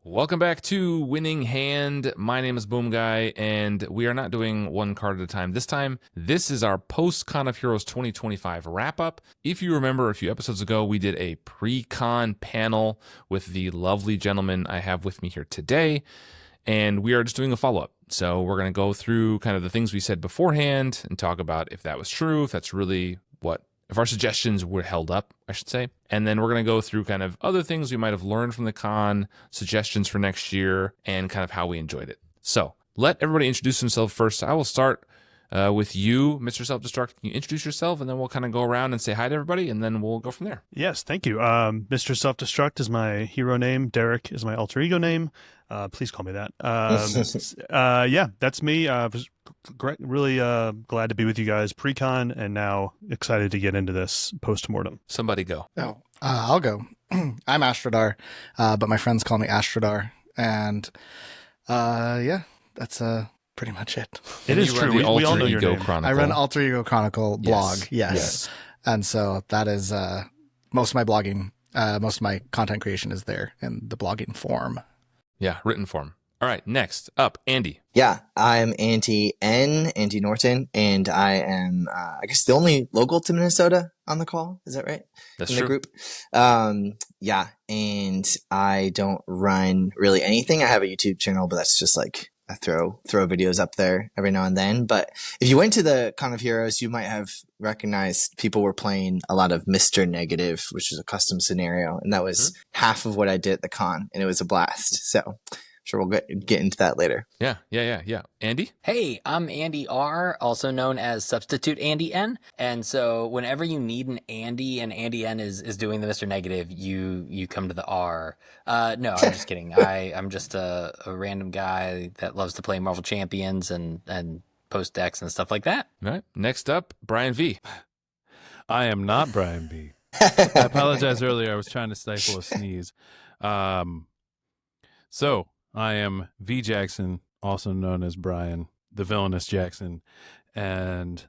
Welcome back to Winning Hand. My name is Boom Guy, and we are not doing one card at a time this time. This is our post-Con of Heroes 2025 wrap-up. If you remember a few episodes ago, we did a pre-con panel with the lovely gentleman I have with me here today, and we are just doing a follow-up. So we're going to go through kind of the things we said beforehand and talk about if that was true, if that's really if our suggestions were held up, I should say. And then we're going to go through kind of other things we might have learned from the con, suggestions for next year, and kind of how we enjoyed it. So let everybody introduce themselves first. I will start with you, Mr. Self-Destruct. Can you introduce yourself, and then we'll kind of go around and say hi to everybody, and then we'll go from there. Yes, thank you. Mr. Self-Destruct is my hero name. Derek is my alter ego name. Please call me that. Yeah, that's me. Was really glad to be with you guys pre-con, and now excited to get into this post-mortem. Somebody go. Oh, I'll go. I'm Astrodar, but my friends call me Astrodar. And yeah, that's pretty much it. It is true. We all know your name. Chronicle. I run Alter Ego Chronicle blog, yes. And so that is most of my blogging, most of my content creation is there in the blogging form. Yeah, written form. All right, next up, Andy. Yeah, I'm AndyN, Andy Norton, and I am, I guess, the only local to Minnesota on the call. Is that right? That's in true. The group. Yeah, and I don't run really anything. I have a YouTube channel, but that's just like I throw videos up there every now and then. But if you went to the Con of Heroes, you might have recognized people were playing a lot of Mr. Negative, which is a custom scenario, and that was half of what I did at the con, and it was a blast. So sure we'll get into that later. Yeah. Andy? Hey, I'm Andy R, also known as Substitute AndyN. And so whenever you need an Andy and AndyN is doing the Mr. Negative, you come to the R. No, I'm just kidding. I'm just a random guy that loves to play Marvel Champions and post decks and stuff like that. All right. Next up, Brian V. I am not Brian B. I apologize earlier. I was trying to stifle a sneeze. So I am Vjakson, also known as Brian, the villainous Jackson, and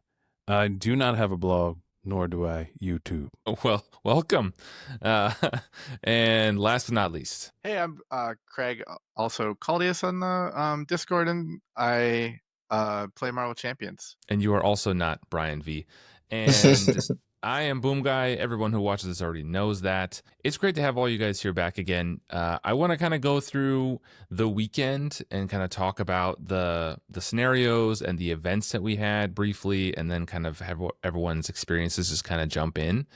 I do not have a blog, nor do I YouTube. Well, welcome. And last but not least. Hey, I'm Craig, also Caldias on the Discord, and I play Marvel Champions. And you are also not Brian V. And I am Boom Guy. Everyone who watches this already knows that. It's great to have all you guys here back again. I want to kind of go through the weekend and kind of talk about the scenarios and the events that we had briefly, and then kind of have everyone's experiences just kind of jump in.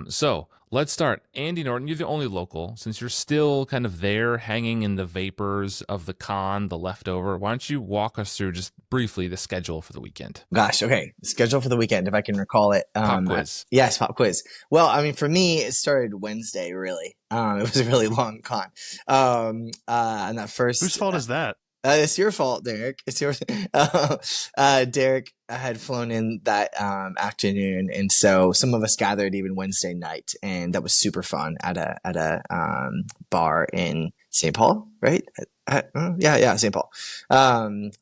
So let's start. Andy Norton, you're the only local. Since you're still kind of there hanging in the vapors of the con, the leftover, why don't you walk us through just briefly the schedule for the weekend? Gosh, okay. Schedule for the weekend, if I can recall it. Pop quiz. Yes, pop quiz. Well, I mean, for me, it started Wednesday, really. It was a really long con. And that first... Whose fault is that? It's your fault, Derek. It's yours. Derek had flown in that afternoon, and so some of us gathered even Wednesday night, and that was super fun at a bar in St. Paul, right? Yeah, St. Paul.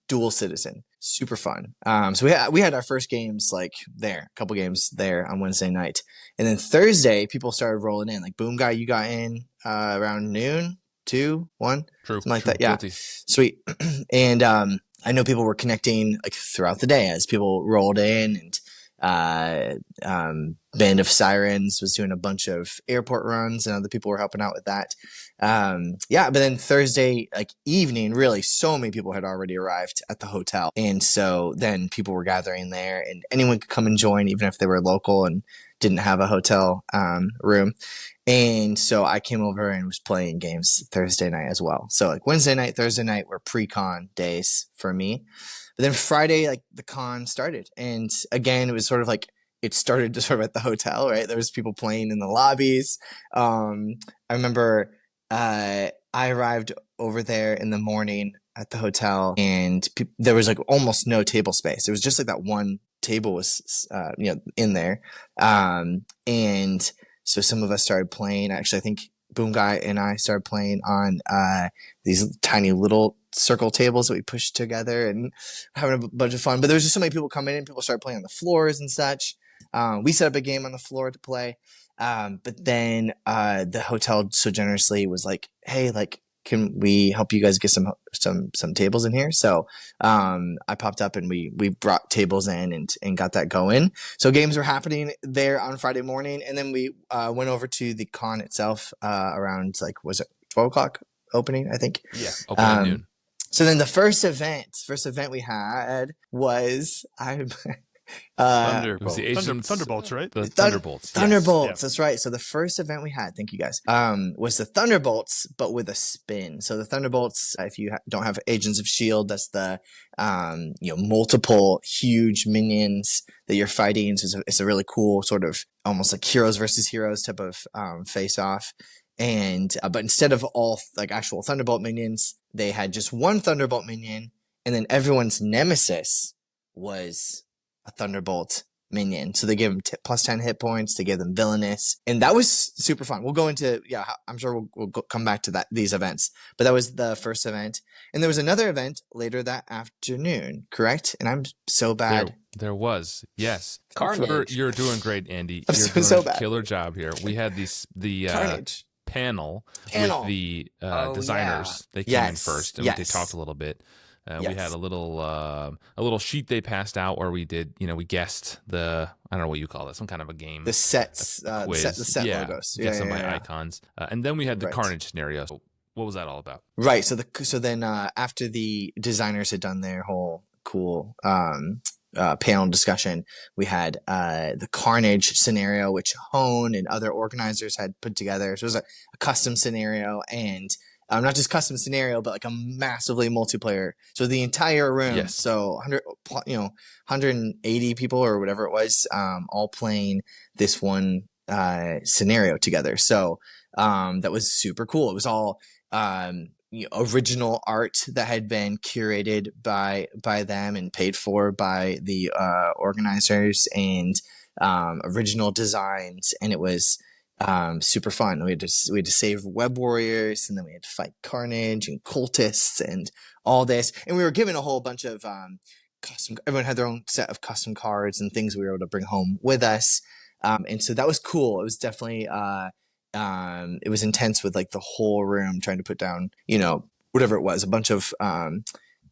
Dual Citizen, super fun. So we had our first games like there, a couple games there on Wednesday night, and then Thursday people started rolling in. Like Boom Guy, you got in around noon. 2, 1, something like that. Yeah, Guilty. Sweet. And I know people were connecting like throughout the day as people rolled in, and Band of Sirens was doing a bunch of airport runs, and other people were helping out with that. But then Thursday like evening, really, so many people had already arrived at the hotel, and so then people were gathering there, and anyone could come and join, even if they were local and didn't have a hotel room. And so I came over and was playing games Thursday night as well. So like Wednesday night, Thursday night were pre-con days for me. But then Friday, like the con started. And again, it was sort of like, it started just sort of at the hotel, right? There was people playing in the lobbies. I remember I arrived over there in the morning at the hotel, and there was like almost no table space. It was just like that one table was, in there. And so some of us started playing. Actually, I think Boom Guy and I started playing on these tiny little circle tables that we pushed together and having a bunch of fun. But there was just so many people coming in. People started playing on the floors and such. We set up a game on the floor to play. But then the hotel so generously was like, hey, like, can we help you guys get some tables in here? So I popped up and we brought tables in and got that going. So games were happening there on Friday morning, and then we went over to the con itself around, like, was it 12 o'clock opening, I think? Yeah, open at noon. So then the first event we had was It was the Agents, Thunderbolts, right? The Thunderbolts. Thunderbolts, Yes. that's right. So the first event we had, thank you guys, was the Thunderbolts, but with a spin. So the Thunderbolts, if you don't have Agents of S.H.I.E.L.D., that's the multiple huge minions that you're fighting. So it's a really cool sort of almost like heroes versus heroes type of face off. And but instead of all like actual Thunderbolt minions, they had just one Thunderbolt minion, and then everyone's nemesis was a Thunderbolt minion. So they give them plus 10 hit points. They give them villainous, and that was super fun. We'll go into I'm sure we'll come back to these events, but that was the first event, and there was another event later that afternoon, correct? And I'm so bad. There was, yes. Carnage. You're doing great, Andy. I'm You're doing so a bad. killer job here. We had the Carnage. panel Panel. with the Oh, designers. They came in Yes. first, and they Yes. talked a little bit. We Yes. had a little sheet they passed out where we did, we guessed I don't know what you call it, some kind of a game. The sets, the quiz. set logos. Guess them by icons. And then we had the Right. Carnage scenario. So what was that all about? Right. So then after the designers had done their whole cool panel discussion, we had the Carnage scenario, which Hone and other organizers had put together. So it was a custom scenario, and not just custom scenario, but like a massively multiplayer. So the entire room, Yes. so 180 people or whatever it was, all playing this one scenario together. So that was super cool. It was all original art that had been curated by them and paid for by the organizers, and original designs, and it was super fun. We had to save web warriors, and then we had to fight Carnage and cultists and all this, and we were given a whole bunch of custom. Everyone had their own set of custom cards and things we were able to bring home with us, and so that was cool. It was definitely it was intense with like the whole room trying to put down, whatever it was, a bunch of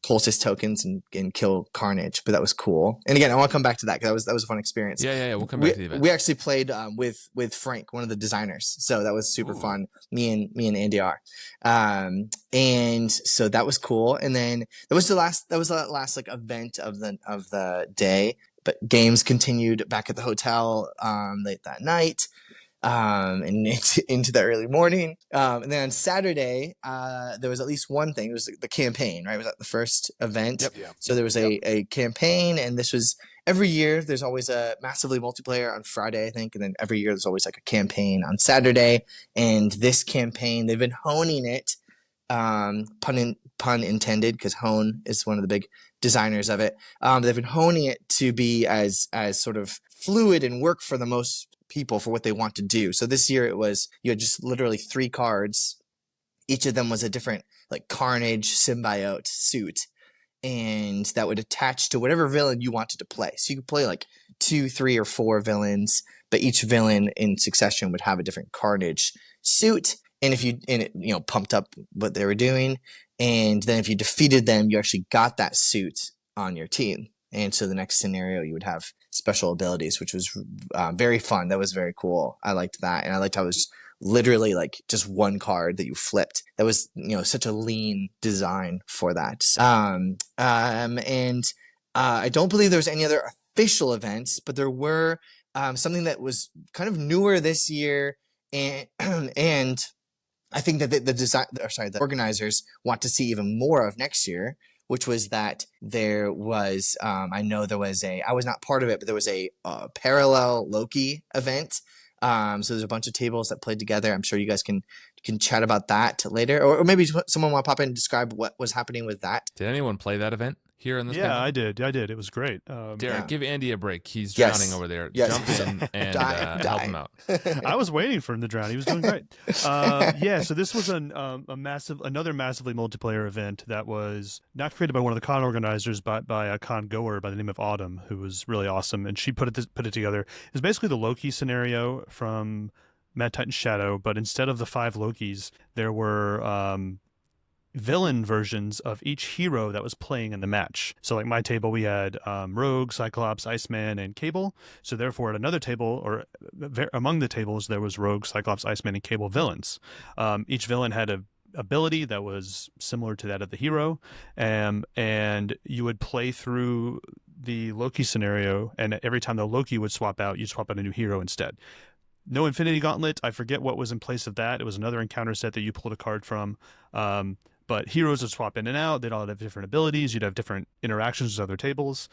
cultist tokens and kill Carnage, but that was cool. And again, I want to come back to that because that was a fun experience. Yeah. We'll come back to the event. We actually played with Frank, one of the designers, so that was super fun. Me and Andyr, and so that was cool. And then that was the last like event of the day. But games continued back at the hotel late that night. And into the early morning. And then on Saturday, there was at least one thing. It was the campaign, right? It was at the first event. Yep. Yeah. So there was a campaign, and this was every year. There's always a massively multiplayer on Friday, I think. And then every year there's always like a campaign on Saturday. And this campaign, they've been honing it, pun intended, because Hone is one of the big designers of it. They've been honing it to be as sort of fluid and work for the most people for what they want to do. So this year you had just literally 3 cards. Each of them was a different like Carnage symbiote suit, and that would attach to whatever villain you wanted to play. So you could play like 2, 3, or 4 villains, but each villain in succession would have a different Carnage suit. And if it pumped up what they were doing, and then if you defeated them, you actually got that suit on your team. And so the next scenario, you would have special abilities, which was very fun. That was very cool. I liked that. And I liked how it was literally like just one card that you flipped. That was, such a lean design for that. And I don't believe there was any other official events, but there were something that was kind of newer this year. And I think that the organizers want to see even more of next year, which was that there was, I was not part of it, but there was a parallel Loki event. So there's a bunch of tables that played together. I'm sure you guys can chat about that later, or maybe someone want to pop in and describe what was happening with that. Did anyone play that event here in this? Yeah, panel? I did. It was great. Derek, give Andy a break. He's Yes. drowning over there. Yes. Jump in and help him out. I was waiting for him to drown. He was doing great. So this was another massively multiplayer event that was not created by one of the con organizers, but by a con goer by the name of Autumn, who was really awesome, and she put it together. It was basically the Loki scenario from Mad Titan Shadow, but instead of the 5 Lokis, there were villain versions of each hero that was playing in the match. So like my table, we had Rogue, Cyclops, Iceman, and Cable. So therefore at another table, or among the tables, there was Rogue, Cyclops, Iceman, and Cable villains. Each villain had a ability that was similar to that of the hero, and you would play through the Loki scenario, and every time the Loki would swap out, you'd swap out a new hero instead. No Infinity Gauntlet. I forget what was in place of that. It was another encounter set that you pulled a card from. But heroes would swap in and out. They'd all have different abilities. You'd have different interactions with other tables.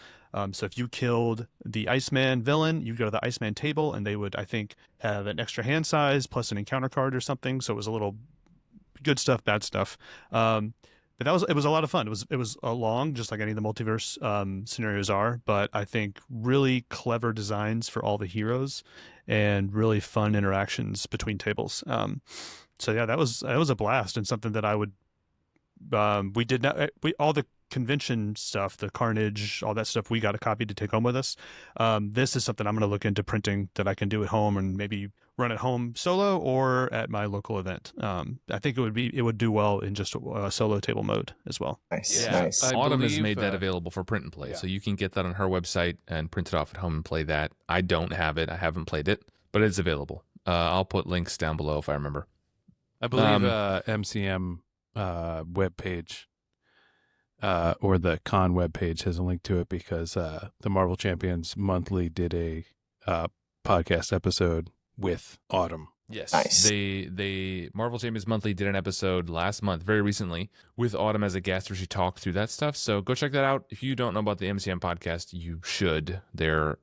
So if you killed the Iceman villain, you go to the Iceman table, and they would, I think, have an extra hand size plus an encounter card or something. So it was a little good stuff, bad stuff. But it was a lot of fun. It was a long, just like any of the multiverse scenarios are, but I think really clever designs for all the heroes and really fun interactions between tables. So yeah, that was a blast, and something that I would. We did not. All the convention stuff, the Carnage, all that stuff, we got a copy to take home with us. This is something I'm going to look into printing that I can do at home and maybe run at home solo or at my local event. I think it would do well in just a solo table mode as well. Nice, Yeah. nice. Autumn has made that available for print and play, so you can get that on her website and print it off at home and play that. I don't have it. I haven't played it, but it's available. I'll put links down below if I remember. I believe MCM webpage or the con webpage has a link to it because the Marvel Champions Monthly did a podcast episode with Autumn. Yes, Nice. They Marvel Champions Monthly did an episode last month, very recently, with Autumn as a guest where she talked through that stuff. So go check that out. If you don't know about the MCM podcast, you should. They're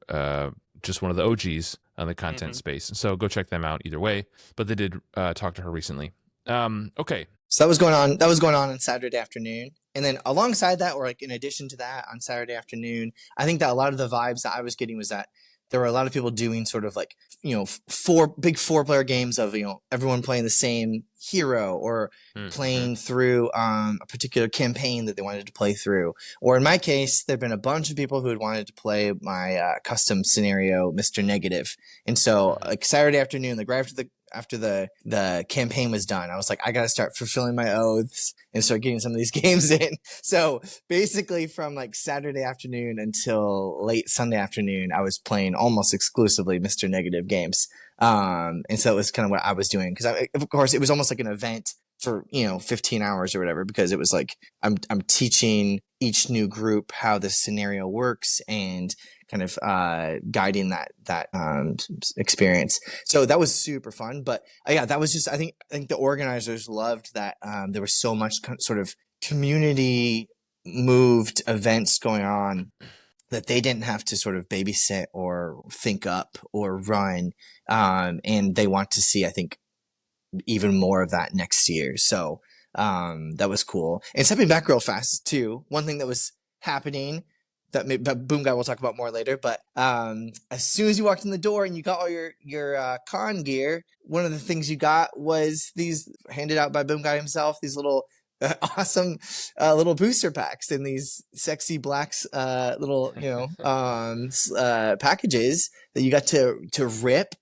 just one of the OGs on the content space. So go check them out either way. But they did talk to her recently. Okay. So that was going on. That was going on Saturday afternoon, and then alongside that, or like in addition to that, on Saturday afternoon, I think that a lot of the vibes that I was getting was that there were a lot of people doing sort of like, you know, four-player games of, you know, everyone playing the same hero or playing through a particular campaign that they wanted to play through. Or in my case, there've been a bunch of people who had wanted to play my custom scenario, Mr. Negative, and so like Saturday afternoon, like right after the campaign was done, I was like, I got to start fulfilling my oaths and start getting some of these games in. So basically from like Saturday afternoon until late Sunday afternoon, I was playing almost exclusively Mr. Negative games. And so it was kind of what I was doing. Cause of course it was almost like an event for, you know, 15 hours or whatever, because it was like, I'm teaching each new group how the scenario works and kind of guiding that experience. So that was super fun. But yeah, that was just, I think the organizers loved that there was so much sort of community moved events going on that they didn't have to sort of babysit or think up or run. And they want to see, I think, even more of that next year. So that was cool. And stepping back real fast too, one thing that was happening that Boom Guy will talk about more later, but as soon as you walked in the door and you got all your con gear, one of the things you got was these, handed out by Boom Guy himself, these little awesome little booster packs in these sexy blacks little, you know, packages that you got to rip.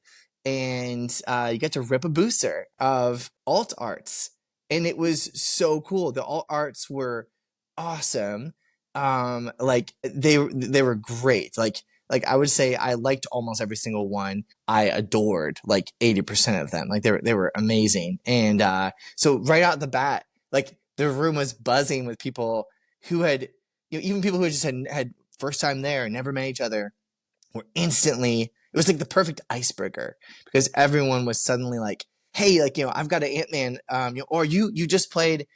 And you get to rip a booster of alt arts, and it was so cool. The alt arts were awesome. Like they were great. Like I would say I liked almost every single one. I adored like 80% of them. Like they were amazing. And so right out the bat, like the room was buzzing with people who had, you know, even people who just had first time there and never met each other were instantly. It was like the perfect icebreaker because everyone was suddenly like, hey, like, you know, I've got an Ant-Man, you know, or you just played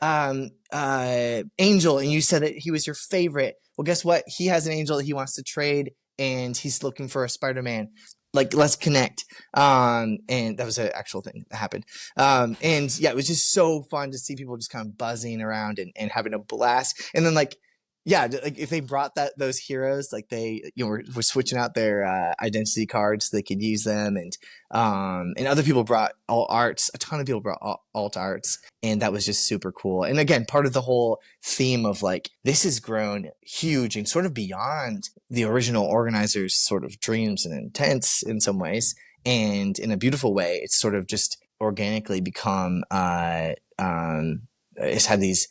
Angel and you said that he was your favorite. Well, guess what? He has an Angel that he wants to trade and he's looking for a Spider-Man. Like, let's connect. And that was an actual thing that happened. And yeah, it was just so fun to see people just kind of buzzing around and having a blast. And then like, yeah, like if they brought those heroes, like they, you know, were switching out their identity cards so they could use them, and other people brought alt arts. A ton of people brought alt arts, and that was just super cool. And again, part of the whole theme of like this has grown huge and sort of beyond the original organizers' sort of dreams and intents in some ways, and in a beautiful way, it's sort of just organically become it's had these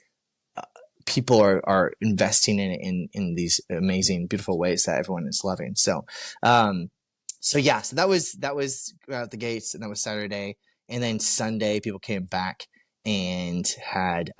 people are investing in it in these amazing, beautiful ways that everyone is loving. So, so that was out the gates, and that was Saturday, and then Sunday people came back and had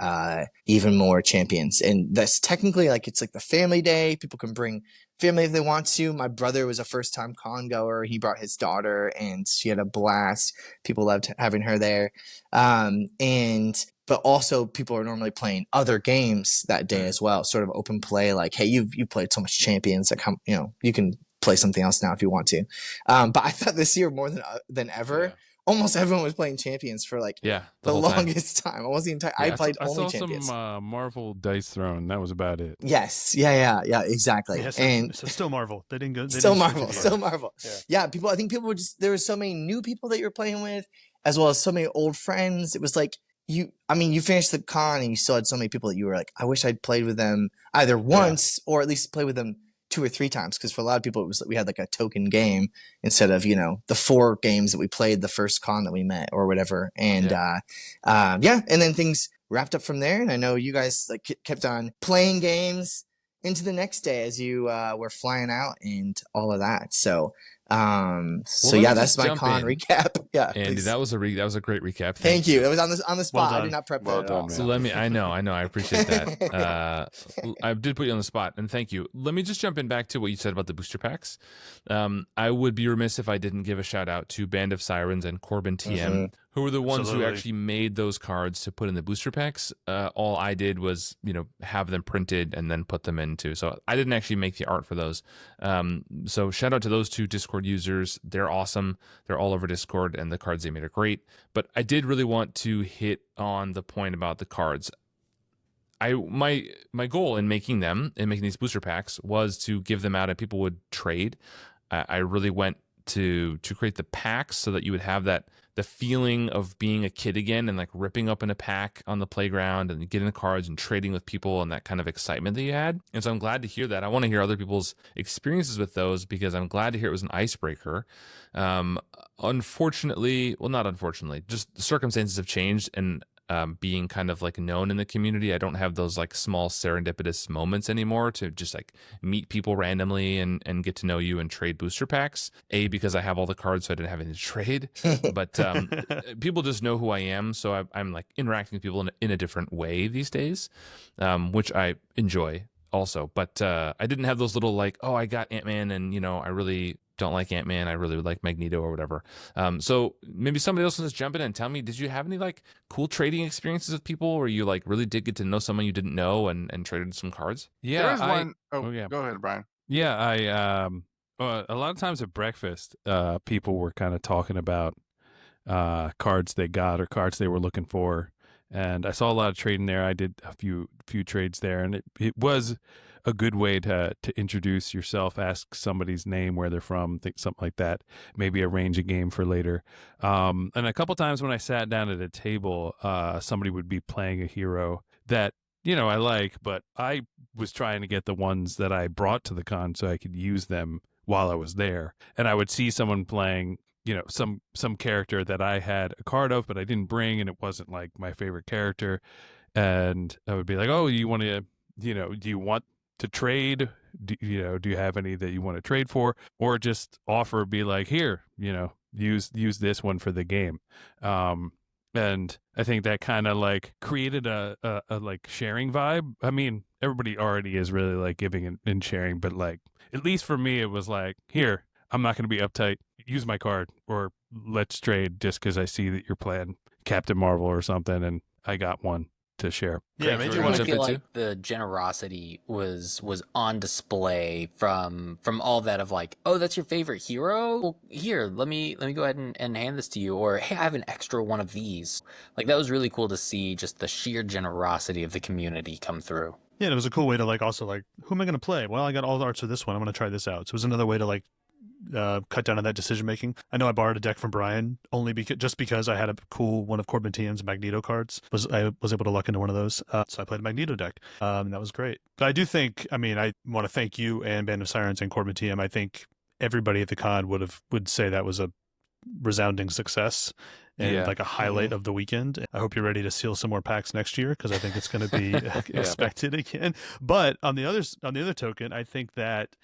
even more champions, and that's technically like it's like the family day. People can bring family if they want to. My brother was a first time con goer. He brought his daughter, and she had a blast. People loved having her there, but also people are normally playing other games that day as well, sort of open play. Like, hey, you've played so much champions, like you can play something else now if you want to. But I thought this year more than ever, almost everyone was playing champions for like the longest time. Almost the entire. I played only champions. I saw some Marvel dice thrown. That was about it. Yes, yeah, exactly. Yeah, and so still Marvel. They didn't go. Still Marvel. Yeah, people. I think people were just there were so many new people that you were playing with, as well as so many old friends. It was like you finished the con and you still had so many people that you were like, I wish I'd played with them either once or at least play with them 2 or 3 times, because for a lot of people it was we had like a token game instead of the 4 games that we played the first con that we met or whatever. And and then things wrapped up from there. And I know you guys like kept on playing games into the next day as you were flying out and all of that. So that's my con recap. Yeah, Andy, please. that was a great recap. Thank you. It was on the spot. Well I did not prep that at all. So I appreciate that. I did put you on the spot, and thank you. Let me just jump in back to what you said about the booster packs. I would be remiss if I didn't give a shout out to Band of Sirens and Corbin TM, who were the ones who actually made those cards to put in the booster packs. All I did was, have them printed and then put them into. So I didn't actually make the art for those. So shout out to those 2 Discord users. They're awesome. They're all over Discord, and the cards they made are great. But I did really want to hit on the point about the cards. My goal in making these booster packs was to give them out and people would trade. I really went to create the packs so that you would have the feeling of being a kid again and like ripping open a pack on the playground and getting the cards and trading with people and that kind of excitement that you had. And so I'm glad to hear that. I want to hear other people's experiences with those because I'm glad to hear it was an icebreaker. Unfortunately, well, not unfortunately, just the circumstances have changed, and being kind of like known in the community, I don't have those like small serendipitous moments anymore to just like meet people randomly and get to know you and trade booster packs. Because I have all the cards, so I didn't have anything to trade. But people just know who I am, so I'm like interacting with people in a different way these days, which I enjoy also. But I didn't have those little like, oh, I got Ant-Man, and I really don't like Ant-Man, I really would like Magneto or whatever. So maybe somebody else can just jump in and tell me, did you have any like cool trading experiences with people where you like really did get to know someone you didn't know and traded some cards? Yeah, there was one. Go ahead, Brian. Yeah, I a lot of times at breakfast, people were kind of talking about cards they got or cards they were looking for, and I saw a lot of trading there. I did a few trades there, and it was a good way to introduce yourself, ask somebody's name, where they're from, something like that. Maybe arrange a game for later. And a couple times when I sat down at a table, somebody would be playing a hero that I like, but I was trying to get the ones that I brought to the con so I could use them while I was there. And I would see someone playing some character that I had a card of, but I didn't bring, and it wasn't like my favorite character. And I would be like, oh, you want to, do you want to trade? Do you have any that you want to trade for? Or just offer, be like, here, use this one for the game. And I think that kind of like created a like sharing vibe. I mean, everybody already is really like giving and sharing, but like, at least for me, it was like, here, I'm not going to be uptight. Use my card, or let's trade just because I see that you're playing Captain Marvel or something, and I got one to share. Yeah, I really feel like the generosity was on display from all that of like, oh, that's your favorite hero? Well, here, let me go ahead and hand this to you, or hey, I have an extra one of these. Like, that was really cool to see just the sheer generosity of the community come through. Yeah, and it was a cool way to like also like, who am I going to play? Well, I got all the arts for this one. I'm going to try this out. So it was another way to like cut down on that decision making. I know I borrowed a deck from Brian only because I had a cool one of Corbin TM's Magneto cards. I was able to luck into one of those, so I played a Magneto deck, and that was great. But I do think, I want to thank you and Band of Sirens and Corbin TM. I think everybody at the con would say that was a resounding success, and like a highlight of the weekend. I hope you're ready to seal some more packs next year, because I think it's going to be expected again. But on the other token, I think that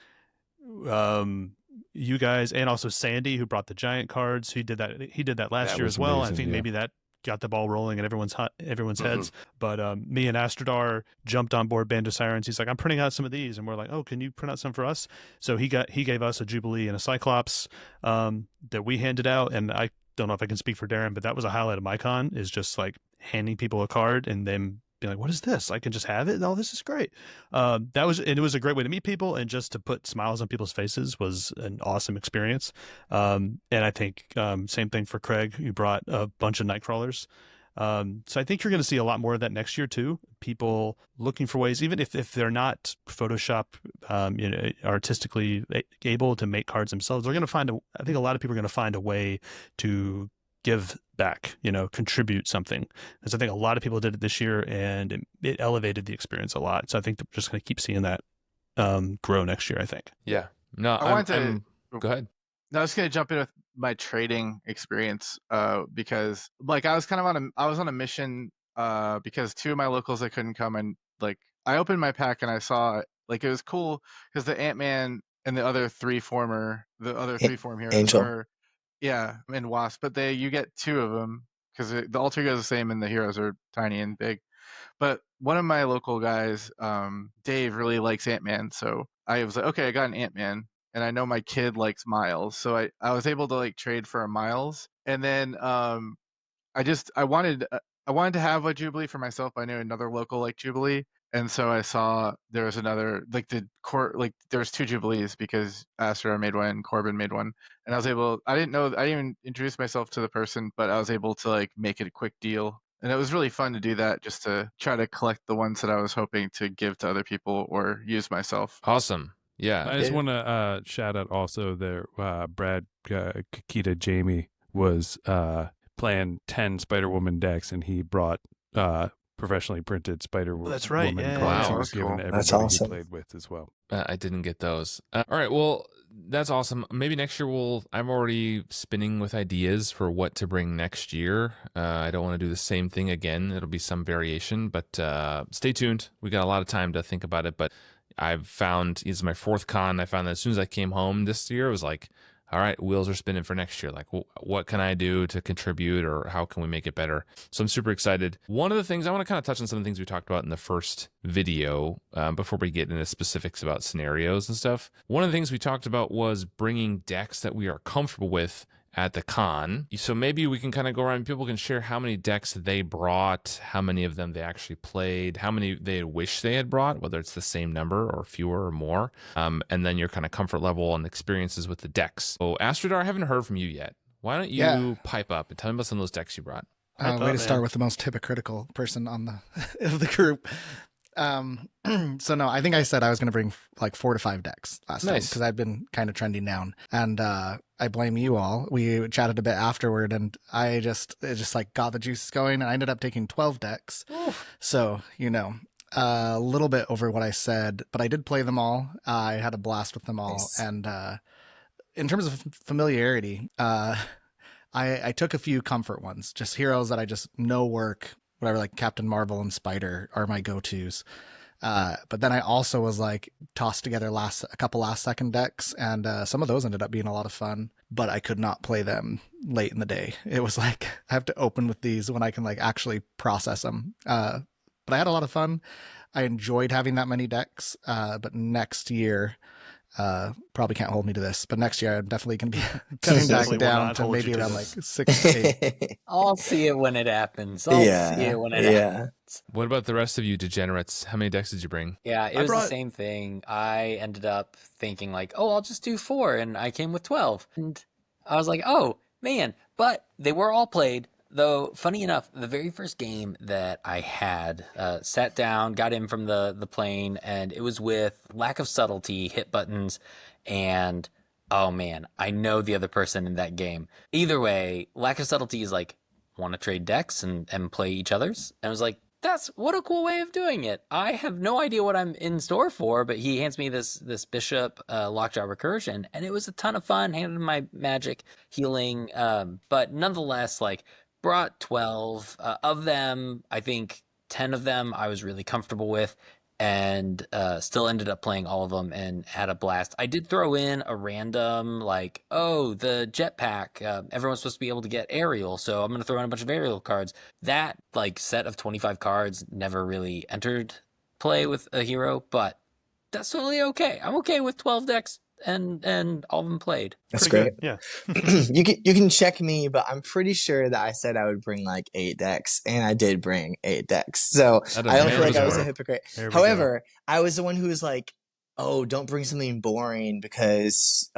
you guys, and also Sandy, who brought the giant cards, he did that last year as well. Amazing, I think maybe that got the ball rolling in everyone's heads. But me and Astrodar jumped on board Band of Sirens. He's like, I'm printing out some of these, and we're like, oh, can you print out some for us? So he gave us a Jubilee and a Cyclops that we handed out. And I don't know if I can speak for Darren, but that was a highlight of my con, is just like handing people a card and then being like, what is this? I can just have it. Oh, this is great. It was a great way to meet people, and just to put smiles on people's faces was an awesome experience. And I think same thing for Craig, who brought a bunch of Nightcrawlers. So I think you're going to see a lot more of that next year too. People looking for ways, even if they're not Photoshop, artistically able to make cards themselves, they're going to find I think a lot of people are going to find a way to give back, contribute something. Because I think a lot of people did it this year, and it elevated the experience a lot. So I think we're just going to keep seeing that grow next year, I think. Yeah. No, I wanted to go ahead. No, I was going to jump in with my trading experience because like I was on a mission because two of my locals that couldn't come, and like I opened my pack and I saw like it was cool because the Ant-Man and the other three form heroes Angel. are and Wasp, but you get two of them because the alter ego is the same and the heroes are tiny and big. But one of my local guys, Dave, really likes Ant-Man, so I was like, okay, I got an Ant-Man, and I know my kid likes Miles, so I was able to like trade for a Miles, and then I wanted to have a Jubilee for myself. I knew another local liked Jubilee, and so I saw there was another there was two Jubilees because Astrodar made one and Corbin made one, and I didn't even introduce myself to the person, but I was able to like make it a quick deal. And it was really fun to do that, just to try to collect the ones that I was hoping to give to other people or use myself. Awesome. Yeah. I just want to shout out also there, Brad Kakita Jamie was playing 10 Spider-Woman decks, and he brought professionally printed Spider-Woman That's right. cards Yeah. Wow, he was that's given cool. to That's everybody awesome. he played with as well. I didn't get those. All right. Well, that's awesome. Maybe next year I'm already spinning with ideas for what to bring next year. I don't want to do the same thing again. It'll be some variation, but stay tuned. We got a lot of time to think about it, but I've found, it's my fourth con. I found that as soon as I came home this year, it was like, all right, wheels are spinning for next year. Like, what can I do to contribute, or how can we make it better? So I'm super excited. One of the things I want to kind of touch on, some of the things we talked about in the first video before we get into specifics about scenarios and stuff. One of the things we talked about was bringing decks that we are comfortable with at the con. So maybe we can kind of go around and people can share how many decks they brought, how many of them they actually played, how many they wish they had brought, whether it's the same number or fewer or more, and then your kind of comfort level and experiences with the decks. So Astrodar, I haven't heard from you yet. Why don't you pipe up and tell me about some of those decks you brought? Way to start with the most hypocritical person on of the group. So no, I think I said I was going to bring like 4 to 5 decks last time because I've been kind of trending down, and I blame you all. We chatted a bit afterward, and it just like got the juices going, and I ended up taking 12 decks. Oof. So a little bit over what I said, but I did play them all. I had a blast with them all, nice. And in terms of familiarity, I took a few comfort ones, just heroes that I just know work. Whatever, like Captain Marvel and Spider are my go-tos. But then I also was like tossed together a couple last second decks, and some of those ended up being a lot of fun, but I could not play them late in the day. It was like I have to open with these when I can like actually process them. But I had a lot of fun. I enjoyed having that many decks. But next year, probably can't hold me to this, but next year I'm definitely going to be cutting back down to maybe around like 6 to 8. I'll see it when it happens. I'll see it when it happens. What about the rest of you degenerates? How many decks did you bring? Yeah, it was the same thing. I ended up thinking like, oh, I'll just do 4, and I came with 12. And I was like, oh, man. But they were all played. Though, funny enough, the very first game that I had, sat down, got in from the plane, and it was with lack of subtlety, hit buttons, and oh man, I know the other person in that game. Either way, lack of subtlety is like, want to trade decks and play each other's? And I was like, what a cool way of doing it. I have no idea what I'm in store for, but he hands me this Bishop Lockjaw Recursion, and it was a ton of fun, handed him my magic, healing, but nonetheless, like, brought 12. Of them, I think 10 of them I was really comfortable with, and still ended up playing all of them and had a blast. I did throw in a random, like, oh, the jetpack. Everyone's supposed to be able to get aerial, so I'm going to throw in a bunch of aerial cards. That, like, set of 25 cards never really entered play with a hero, but that's totally okay. I'm okay with 12 decks and all of them played. That's Pretty great. good, yeah. You can check me, but I'm pretty sure that I said I would bring like 8 decks, and I did bring 8 decks. So I don't feel like I was a hypocrite. However, I was the one who was like, "Oh, don't bring something boring because,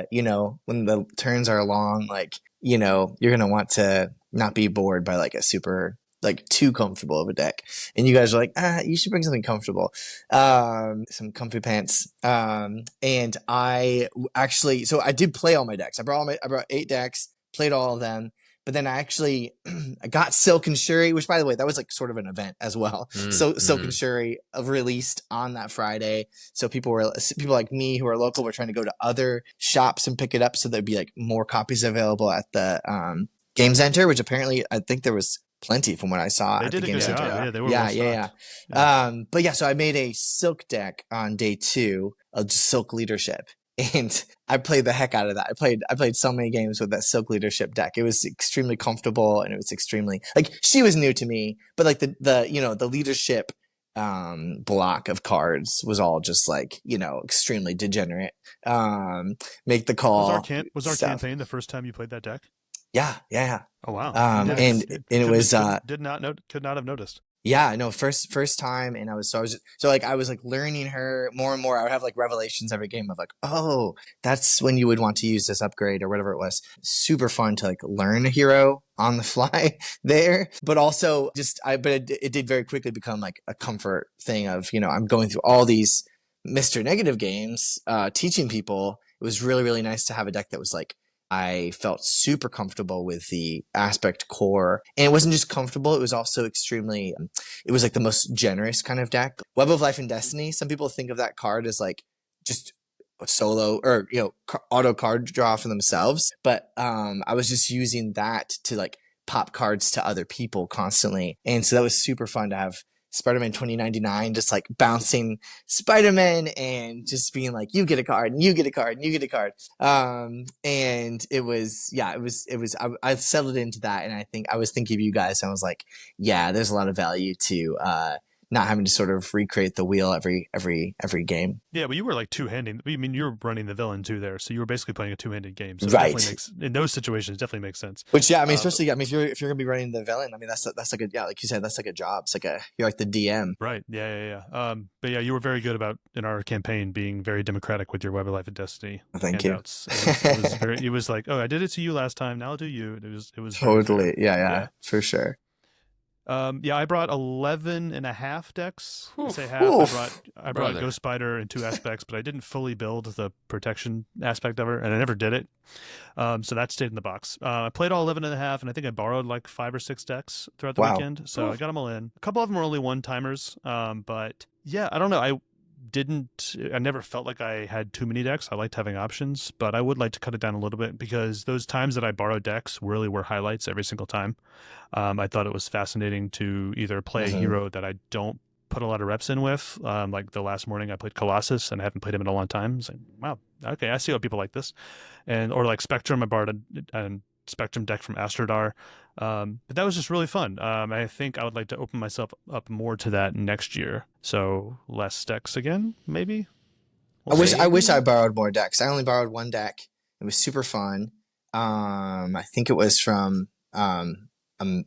you know, when the turns are long, like, you know, you're gonna want to not be bored by like a super." Like too comfortable of a deck, and you guys are like, you should bring something comfortable, some comfy pants. And I actually, so I did play all my decks. I brought 8 decks, played all of them, but then I actually I got Silk and Shuri, which, by the way, that was like sort of an event as well. So Silk and Shuri released on that Friday, so people like me who are local were trying to go to other shops and pick it up, so there'd be like more copies available at the Game Center, which apparently I think there was plenty from what I saw at the Game Center. Yeah, they were yeah. But yeah, so I made a Silk deck on day 2 of Silk Leadership, and I played the heck out of that. I played so many games with that Silk Leadership deck. It was extremely comfortable, and it was extremely, like, she was new to me, but like the you know, the leadership block of cards was all just like, you know, extremely degenerate. Make the call. Was our campaign the first time you played that deck? Yeah. Oh wow! And it was could not have noticed. Yeah, no, first time, and I was like learning her more and more. I would have like revelations every game of like, oh, that's when you would want to use this upgrade or whatever it was. Super fun to like learn a hero on the fly there, but also it did very quickly become like a comfort thing of, you know, I'm going through all these Mr. Negative games, teaching people. It was really, really nice to have a deck that was like, I felt super comfortable with the aspect core, and it wasn't just comfortable, it was also extremely, it was like the most generous kind of deck. Web of Life and Destiny, some people think of that card as like just a solo or, you know, auto card draw for themselves, but I was just using that to like pop cards to other people constantly, and so that was super fun to have Spider-Man 2099, just like bouncing Spider-Man and just being like, you get a card and you get a card and you get a card. And it was, I settled into that. And I think I was thinking of you guys, and I was like, yeah, there's a lot of value to, not having to sort of recreate the wheel every game. Yeah, but you were like two-handing. I mean, you were running the villain too there, so you were basically playing a two-handed game. So right. In those situations, it definitely makes sense. Which, yeah, I mean, especially, if you're gonna be running the villain, I mean, that's like a, yeah, like you said, that's like a job. It's like you're like the DM. Right. Yeah. But yeah, you were very good about in our campaign being very democratic with your Web of Life and Destiny. Thank handouts. You. It was like, oh, I did it to you last time. Now I'll do you. It was totally. Yeah, for sure. I brought 11 and a half decks. Say half. I brought Ghost Spider in 2 aspects, but I didn't fully build the protection aspect of her, and I never did it. So that stayed in the box. I played all 11 and a half, and I think I borrowed like 5 or 6 decks throughout the weekend. So I got them all in. A couple of them were only one-timers, but yeah, I don't know. I never felt like I had too many decks. I liked having options, but I would like to cut it down a little bit because those times that I borrowed decks really were highlights every single time. I thought it was fascinating to either play a hero that I don't put a lot of reps in with. Like the last morning I played Colossus and I haven't played him in a long time. It's like, wow, okay, I see how people like this. Or like Spectrum, I borrowed a Spectrum deck from Astrodar. But that was just really fun. I think I would like to open myself up more to that next year. So less decks again, maybe. I wish I borrowed more decks. I only borrowed 1 deck. It was super fun. I think it was from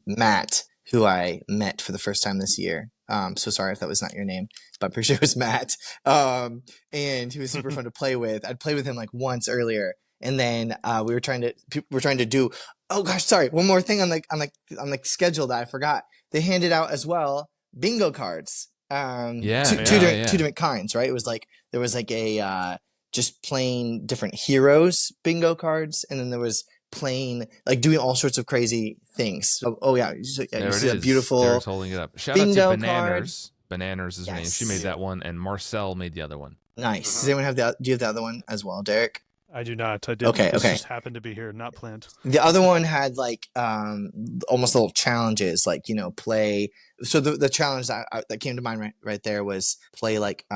Matt, who I met for the first time this year. So sorry if that was not your name, but I'm pretty sure it was Matt. And he was super fun to play with. I'd played with him like once earlier. And then we were trying to do. Oh gosh, sorry. One more thing on the schedule that I forgot. They handed out as well bingo cards. Two different kinds, right? It was like there was like a just plain different heroes bingo cards, and then there was plain like doing all sorts of crazy things. Oh yeah, you see that beautiful. Derek's holding it up. Shout out to Bananas. Bananas is her name. She made that one, and Marcel made the other one. Nice. Does anyone have do you have the other one as well, Derek? I do not. I did. Okay, This okay. just happened to be here, not planned. The other one had like almost little challenges, like play. So the challenge that came to mind right there was play like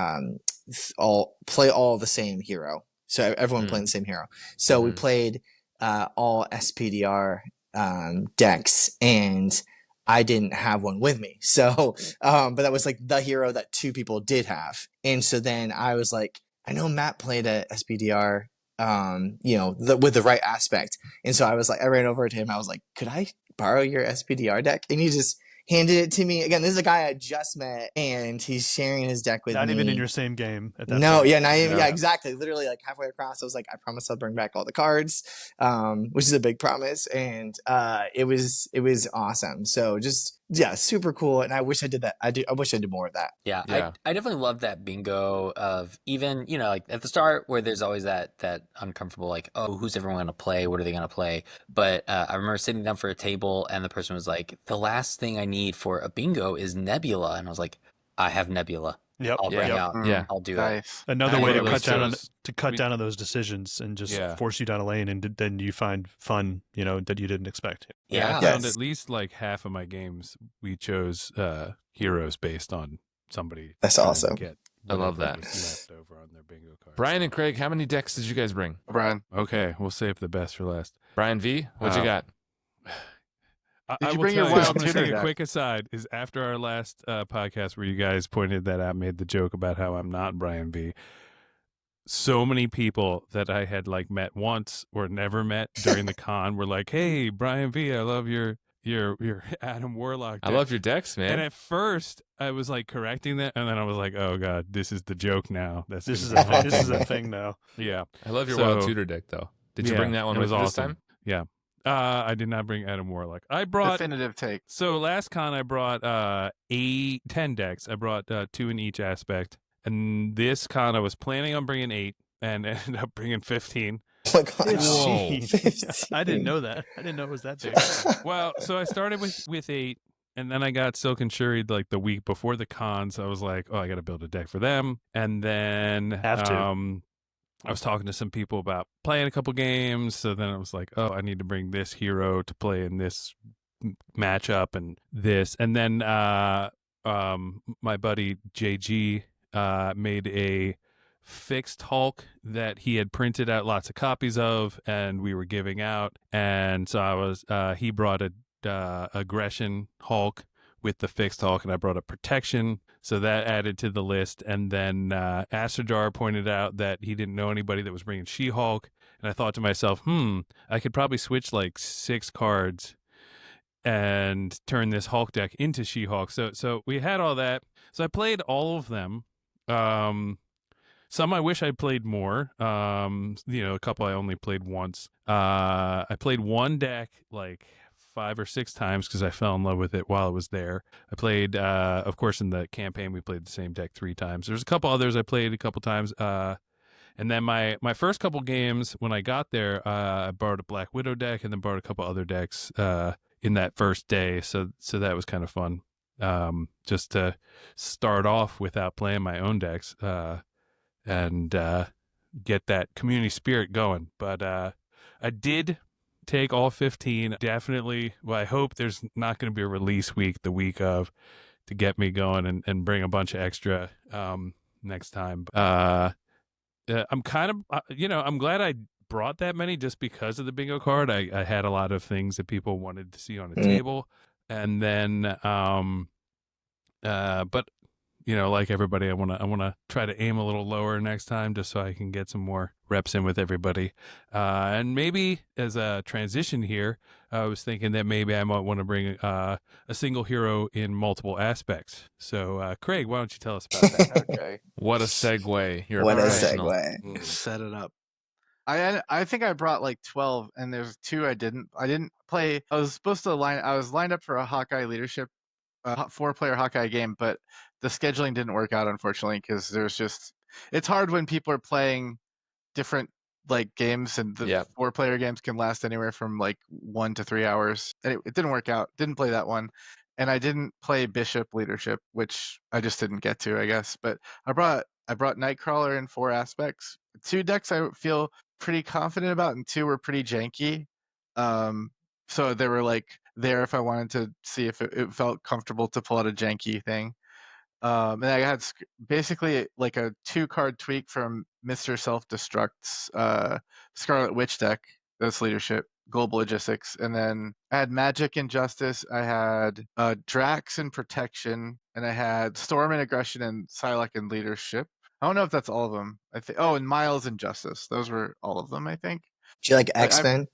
all the same hero. So everyone playing the same hero. So we played all SPDR decks, and I didn't have one with me. So but that was like the hero that two people did have, and so then I was like, I know Matt played a SPDR. With the right aspect. And so I ran over to him. I was like, could I borrow your SPDR deck? And he just handed it to me. Again, this is a guy I just met, and he's sharing his deck with me. Not even in your same game at that No, point. yeah, not even, yeah, exactly. Literally like halfway across, I was like, I promise I'll bring back all the cards, which is a big promise. And it was awesome. So just, yeah, super cool. And I wish I did that. I wish I did more of that. Yeah. I definitely love that bingo of even, like at the start where there's always that uncomfortable, like, oh, who's everyone going to play? What are they going to play? But I remember sitting down for a table and the person was like, the last thing I need for a bingo is Nebula. And I was like, I have Nebula. Yep. I'll bring out. Yeah. I'll do Nice. it. Another I way to love cut those down on shows. down on those decisions and just force you down a lane, and then you find fun, that you didn't expect. Yeah. I found at least like half of my games we chose heroes based on somebody. That's trying to awesome. Get I love whatever that. was left over on their bingo card. Brian and Craig, how many decks did you guys bring? Brian. Okay, we'll save the best for last. Brian V, what you got? I you will bring tell your you, wild I'm going to tutor take a deck? quick aside. Is after our last podcast where you guys pointed that out, made the joke about how I'm not Brian V. So many people that I had like met once or never met during the con were like, "Hey, Brian V, I love your Adam Warlock deck." I love your decks, man. And at first, I was like correcting that, and then I was like, "Oh God, this is the joke now." This is a thing now. Yeah, I love your Wild Tutor deck, though. Did you bring that one it with was you awesome. this time? Yeah. I did not bring Adam Warlock. I brought Definitive take. So last con I brought 10 decks. I brought 2 in each aspect. And this con I was planning on bringing 8 and ended up bringing 15. Oh my God. Whoa. 15. I didn't know that. I didn't know it was that big. Well, so I started with 8, and then I got Silk and Shuried like the week before the con. So I was like, oh, I got to build a deck for them. And then Have to. I was talking to some people about playing a couple games. So then I was like, oh, I need to bring this hero to play in this matchup and this. And then my buddy JG made a fixed Hulk that he had printed out lots of copies of, and we were giving out. And so he brought a aggression Hulk with the fixed Hulk, and I brought a protection. So that added to the list. And then Astrodar pointed out that he didn't know anybody that was bringing She-Hulk. And I thought to myself, I could probably switch like 6 cards and turn this Hulk deck into She-Hulk. So we had all that. So I played all of them. Some I wish I played more. A couple I only played once. I played one deck like 5 or 6 times because I fell in love with it while I was there. I played, of course, in the campaign, we played the same deck 3 times. There's a couple others I played a couple times. And then my first couple games, when I got there, I borrowed a Black Widow deck and then borrowed a couple other decks in that first day. So that was kind of fun, just to start off without playing my own decks and get that community spirit going. But I did take all 15. Definitely, well, I hope there's not going to be a release week the week of to get me going and bring a bunch of extra next time. I'm kind of, I'm glad I brought that many just because of the bingo card. I had a lot of things that people wanted to see on the table. And then, but like everybody, I want to try to aim a little lower next time just so I can get some more reps in with everybody. And maybe as a transition here, I was thinking that maybe I might want to bring a single hero in multiple aspects. So, Craig, why don't you tell us about that? Okay. What a segue. You're What a professional. segue. Set it up. I think I brought like 12, and there's 2 I didn't play. I was lined up for a Hawkeye leadership, 4-player Hawkeye game, but the scheduling didn't work out, unfortunately, because it's hard when people are playing different like games, and the 4-player games can last anywhere from like 1 to 3 hours. And it didn't work out. Didn't play that one. And I didn't play Bishop leadership, which I just didn't get to, I guess. But I brought Nightcrawler in 4 aspects. 2 decks I feel pretty confident about, and 2 were pretty janky. So they were like there if I wanted to see if it felt comfortable to pull out a janky thing. And I had basically like a 2-card tweak from Mr.SelfDestruct's Scarlet Witch deck. That's leadership, global logistics, and then I had Magic and Justice. I had Drax and Protection, and I had Storm and Aggression and Psylocke and Leadership. I don't know if that's all of them. I think. Oh, and Miles and Justice. Those were all of them, I think. Do you like X-Men?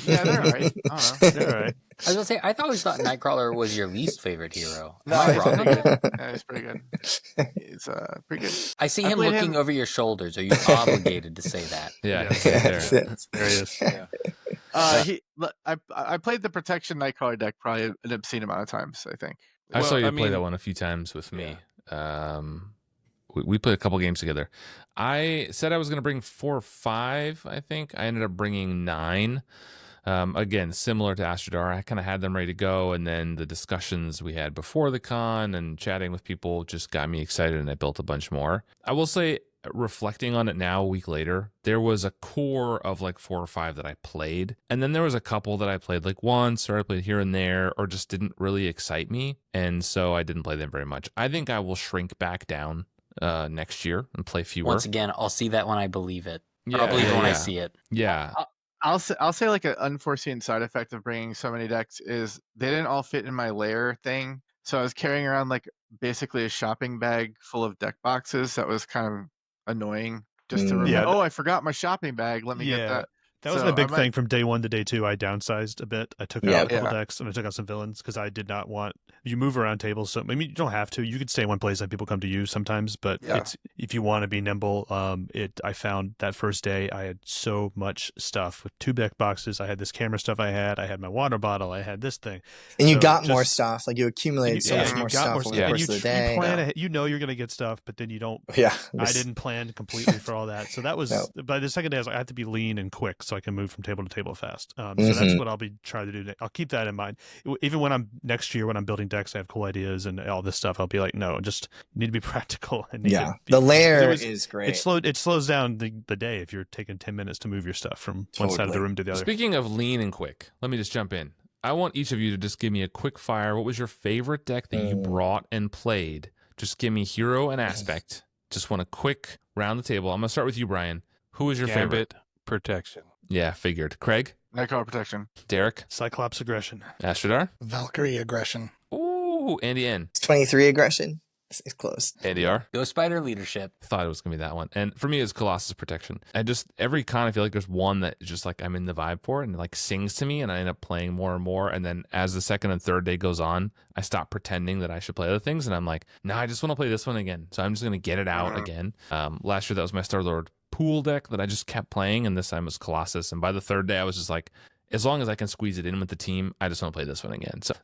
Yeah, they're all right. I don't know. They're all right. I was gonna say, I always thought Nightcrawler was your least favorite hero. Am No, I he's wrong? pretty good. Yeah, he's pretty good. He's pretty good. I see I him played looking him- over your shoulders. Are you obligated to say that? Yeah, Yeah. he's right there. There he is. I played the Protection Nightcrawler deck probably an obscene amount of times, I think. I saw Well, you I play mean- that one a few times with me. We played a couple games together. I said I was going to bring 4 or 5, I think. I ended up bringing 9. Again, similar to Astrodar, I kind of had them ready to go, and then the discussions we had before the con and chatting with people just got me excited, and I built a bunch more. I will say, reflecting on it now, a week later, there was a core of like 4 or 5 that I played, and then there was a couple that I played like once, or I played here and there, or just didn't really excite me, and so I didn't play them very much. I think I will shrink back down next year and play fewer. Once again, I'll see that when I believe it. Yeah, I'll believe it when I yeah. see it. Yeah. I'll say like an unforeseen side effect of bringing so many decks is they didn't all fit in my layer thing. So I was carrying around like basically a shopping bag full of deck boxes. That was kind of annoying just to remember. Yeah. Oh, I forgot my shopping bag. Let me get that. That was So my big I might- thing from day 1 to day 2. I downsized a bit. I took Yeah. out a couple Yeah. decks and I took out some villains because I did not want. You move around tables, so I mean you don't have to. You could stay in one place and people come to you sometimes, but Yeah. it's if you want to be nimble. I found that first day I had so much stuff with 2 deck boxes. I had this camera stuff. I had my water bottle. I had this thing. And you So got more just- stuff. Like you accumulated so much you more got stuff more over stuff. the And course you, of the day. you plan Yeah. ahead, you know you're going to get stuff, but then you don't. Yeah. I didn't plan completely for all that. So that was No. by the second day. I was like, I have to be lean and quick so I can move from table to table fast. So that's what I'll be trying to do. I'll keep that in mind. Even when I'm next year, when I'm building decks, I have cool ideas and all this stuff. I'll be like, no, just need to be practical. And need Yeah. to be, The layer was- is great. it slows down the day if you're taking 10 minutes to move your stuff from one side of the Totally. room to the other. Speaking of lean and quick, let me just jump in. I want each of you to just give me a quick fire. What was your favorite deck that you brought and played? Just give me hero and aspect. Just want a quick round the table. I'm going to start with you, Brian. Who was your favorite? Gambit Protection. Yeah, figured. Craig? Nightcrawler Protection. Derek? Cyclops aggression. Astrodar? Valkyrie aggression. Ooh, AndyN. It's 23 aggression. It's close. Andyr? Ghost Spider leadership. Thought it was gonna be that one, and for me it's Colossus Protection. I just every con I feel like there's one that just like I'm in the vibe for and it like sings to me, and I end up playing more and more. And then as the second and third day goes on, I stop pretending that I should play other things, and I'm like, no, I just want to play this one again. So I'm just gonna get it out again. Last year that was my Star Lord pool deck that I just kept playing, and this time it was Colossus. And by the third day, I was just like, as long as I can squeeze it in with the team, I just want to play this one again. So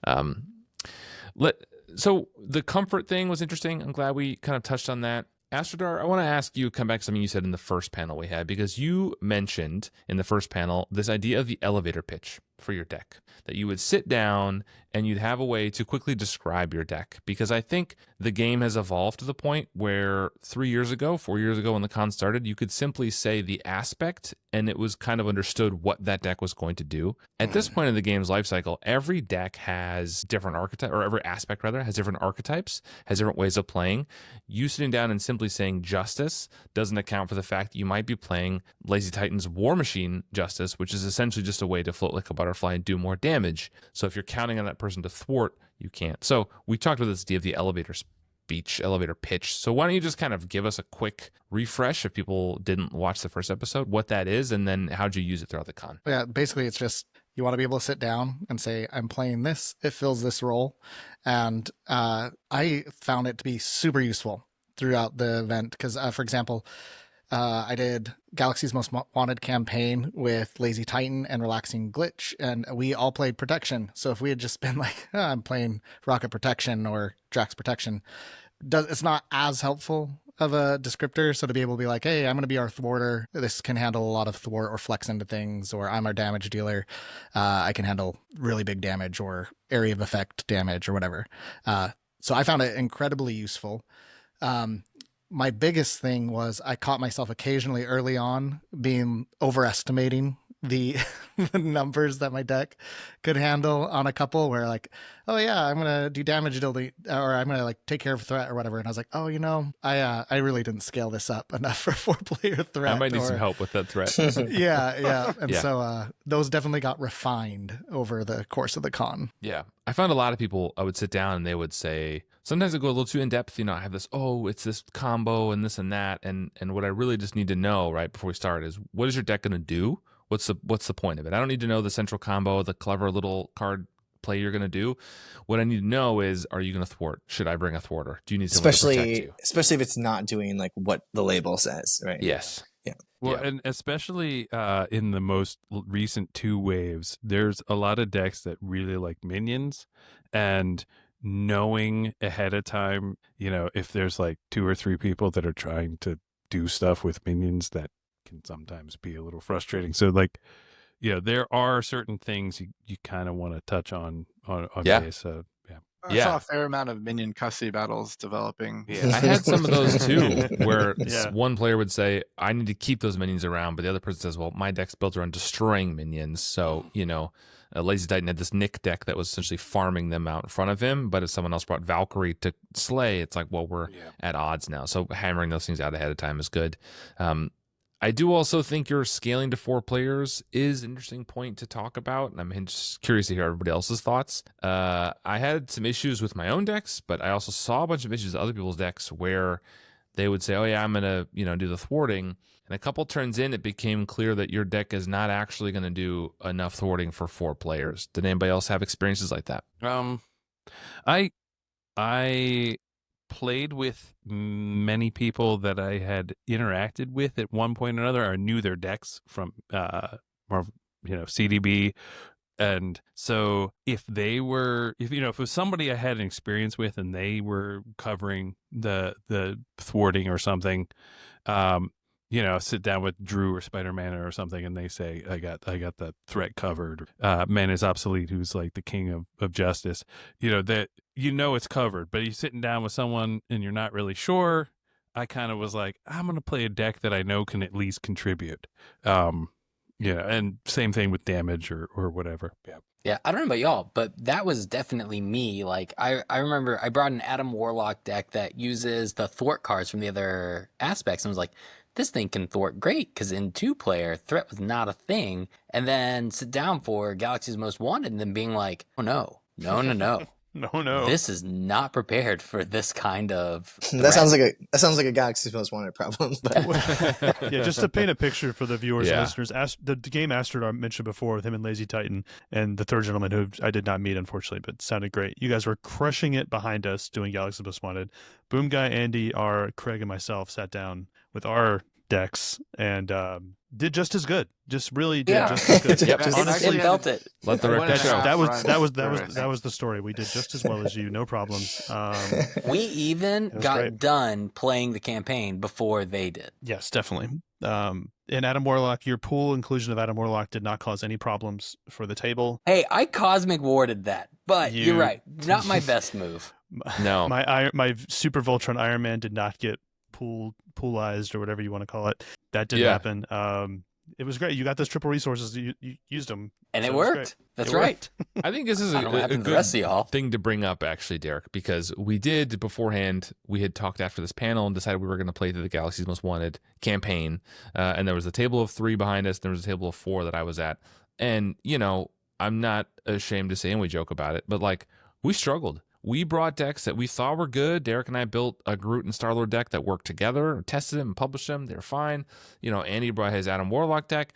So the comfort thing was interesting. I'm glad we kind of touched on that. Astrodar, I want to ask you, come back to something you said in the first panel we had, because you mentioned in the first panel this idea of the elevator pitch for your deck, that you would sit down and you'd have a way to quickly describe your deck. Because I think the game has evolved to the point where 4 years ago, when the con started, you could simply say the aspect and it was kind of understood what that deck was going to do. At this point in the game's life cycle, every deck has different archetypes, or every aspect rather, has different archetypes, has different ways of playing. You sitting down and simply saying Justice doesn't account for the fact that you might be playing Lazy Titan's War Machine Justice, which is essentially just a way to float like a butterfly and do more damage. So if you're counting on that person to thwart, you can't. So we talked about this idea of the elevator pitch. So why don't you just kind of give us a quick refresh if people didn't watch the first episode, what that is, and then how'd you use it throughout the con? Yeah, basically it's just you want to be able to sit down and say, I'm playing this, it fills this role. And I found it to be super useful throughout the event because, for example, I did Galaxy's Most Wanted campaign with Lazy Titan and Relaxing Glitch, and we all played Protection. So if we had just been like, I'm playing Rocket Protection or Drax Protection, it's not as helpful of a descriptor. So to be able to be like, hey, I'm going to be our thwarter. This can handle a lot of thwart or flex into things, or I'm our damage dealer. I can handle really big damage or area of effect damage or whatever. So I found it incredibly useful. my biggest thing was I caught myself occasionally early on being overestimating the the numbers that my deck could handle on a couple where like, oh yeah, I'm gonna do damage dealing or I'm gonna like take care of threat or whatever, and I was like, oh, I really didn't scale this up enough for 4-player threat. I might need some help with that threat. Yeah, and so those definitely got refined over the course of the con. Yeah, I found a lot of people, I would sit down and they would say, sometimes I go a little too in depth, I have this, it's this combo and this and that, and what I really just need to know right before we start is, what is your deck going to do? What's the point of it? I don't need to know the central combo, the clever little card play you're going to do. What I need to know is, are you going to thwart? Should I bring a thwarter? Do you need someone to protect you? Especially if it's not doing like what the label says, right? Yes. Yeah. Well, and especially in the most recent 2 waves, there's a lot of decks that really like minions, and knowing ahead of time, if there's like 2 or 3 people that are trying to do stuff with minions, that can sometimes be a little frustrating. So like, there are certain things you kind of want to touch on base. I saw a fair amount of minion custody battles developing. Yeah, I had some of those too, where one player would say, I need to keep those minions around, but the other person says, well, my deck's built around destroying minions. So, Lazy Titan had this Nick deck that was essentially farming them out in front of him, but if someone else brought Valkyrie to slay, it's like, well, we're at odds now. So hammering those things out ahead of time is good. I do also think your scaling to 4 players is an interesting point to talk about, and I'm just curious to hear everybody else's thoughts. I had some issues with my own decks, but I also saw a bunch of issues with other people's decks where they would say, oh yeah, I'm going to do the thwarting, and a couple turns in, it became clear that your deck is not actually going to do enough thwarting for 4 players. Did anybody else have experiences like that? I played with many people that I had interacted with at one point or another, or knew their decks from CDB. And so if it was somebody I had an experience with and they were covering the thwarting or something, sit down with Drew or Spider-Man or something, and they say, I got the threat covered. Man is obsolete, who's like the king of justice. That it's covered, but you're sitting down with someone and you're not really sure. I kind of was like, I'm gonna play a deck that I know can at least contribute. And same thing with damage or whatever. Yeah, I don't know about y'all, but that was definitely me. Like, I remember I brought an Adam Warlock deck that uses the thwart cards from the other aspects, and was like, this thing can thwart great, because in 2-player, threat was not a thing. And then sit down for Galaxy's Most Wanted, and then being like, oh no. No. This is not prepared for this kind of threat. That sounds like a Galaxy's Most Wanted problem. But. Yeah, just to paint a picture for the viewers and listeners, the game Astrodar mentioned before with him and Lazy Titan and the third gentleman who I did not meet, unfortunately, but sounded great. You guys were crushing it behind us doing Galaxy's Most Wanted. Boom Guy, Andy, Craig, and myself sat down with our decks and did just as good. Just really did just as good. Yep, honestly, felt it. Let the record show. That was the story. We did just as well as you, no problems. We even got great. done playing the campaign before they did. Yes, definitely. In Adam Warlock, your pool inclusion of Adam Warlock did not cause any problems for the table. Hey, I Cosmic Warded that, but you're right. Not my best move. No. My Super Voltron Iron Man did not get poolized or whatever you want to call it. That didn't happen. It was great. You got those triple resources. You used them. And so it worked. That's right. I think this is a good thing to bring up, actually, Derek, because we did beforehand, we had talked after this panel and decided we were going to play through the Galaxy's Most Wanted campaign. And there was a table of 3 behind us. There was a table of 4 that I was at. And, I'm not ashamed to say, and we joke about it, but like, we struggled. We brought decks that we thought were good. Derek and I built a Groot and Star-Lord deck that worked together, tested them and published them. They're fine. Andy brought his Adam Warlock deck.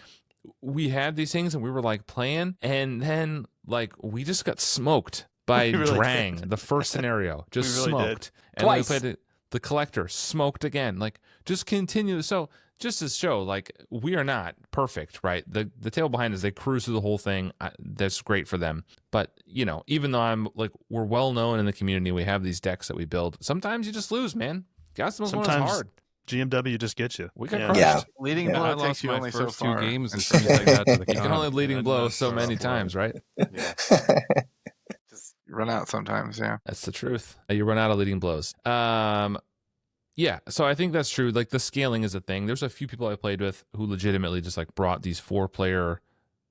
We had these things and we were like playing, and then like we just got smoked by Drang, the first scenario. Just smoked. And twice. Then we played the Collector, smoked again. Like, just continue. So just to show, like, we are not perfect, right? The table behind us, they cruise through the whole thing. That's great for them. But, even though we're well known in the community, we have these decks that we build. Sometimes you just lose, man. Sometimes is hard. GMW just gets you. We got crushed. Yeah. Leading blow takes you only so first far. 2 games as soon as I got to the You can only leading blow so many times, right? Just run out sometimes, yeah. That's the truth. You run out of leading blows. Yeah, so I think that's true. Like the scaling is a thing. There's a few people I played with who legitimately just like brought these 4-player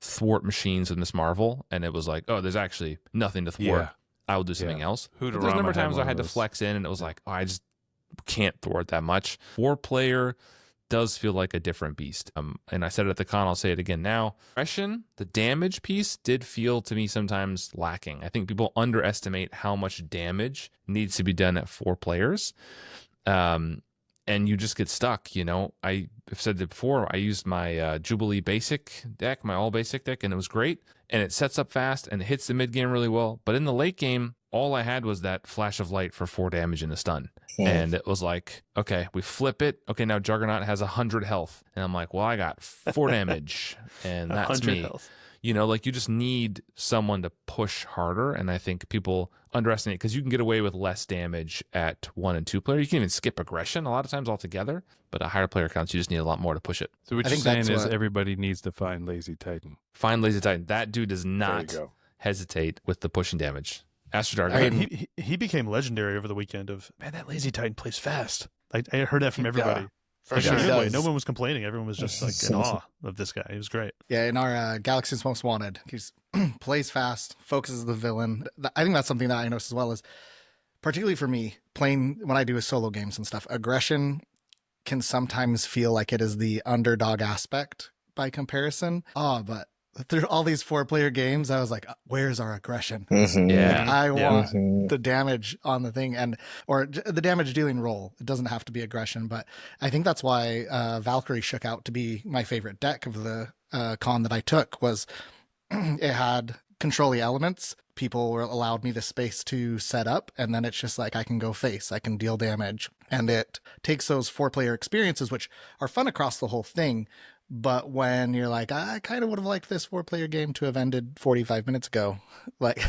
thwart machines in Miss Marvel, and it was like, oh, there's actually nothing to thwart. Yeah. I will do something else. But there's a Hooterama number of had times one I had of to those. flex in, and it was like, oh, I just can't thwart that much. 4-player does feel like a different beast. And I said it at the con, I'll say it again now. Aggression, the damage piece did feel to me sometimes lacking. I think people underestimate how much damage needs to be done at 4 players. And you just get stuck, you know. I've said it before, I used my Jubilee basic deck, my all basic deck, and it was great. And it sets up fast and it hits the mid game really well. But in the late game, all I had was that flash of light for 4 damage and a stun. And it was like, okay, we flip it. Okay, now Juggernaut has 100 health. And I'm like, well, I got 4 damage. And that's me. Health. You know, like you just need someone to push harder. And I think people underestimate because you can get away with less damage at 1 and 2 player. You can even skip aggression a lot of times altogether. But at higher player counts, you just need a lot more to push it. So what I you're think saying that's is what- everybody needs to find Lazy Titan. Find Lazy Titan. That dude does There you not go. hesitate with the pushing damage. Astrodar, go I ahead. mean, He became legendary over the weekend of, man, that Lazy Titan plays fast. I heard that from everybody. For Like, in a sure. good way. does. No one was complaining. Everyone was just like in awe of this guy. He was great. Yeah, in our Galaxy's Most Wanted, he plays fast, focuses the villain. I think that's something that I noticed as well is, particularly for me, playing when I do solo games and stuff, aggression can sometimes feel like it is the underdog aspect by comparison. But through all these 4-player games, I was like, where's our aggression? Mhm. Yeah. I want Mhm. the damage on the thing or the damage dealing role. It doesn't have to be aggression, but I think that's why Valkyrie shook out to be my favorite deck of the con that I took was it had control the elements. People allowed me the space to set up, and then it's just like I can go face, I can deal damage, and it takes those 4-player experiences, which are fun across the whole thing. But when you're like, I kind of would have liked this 4-player game to have ended 45 minutes ago, like,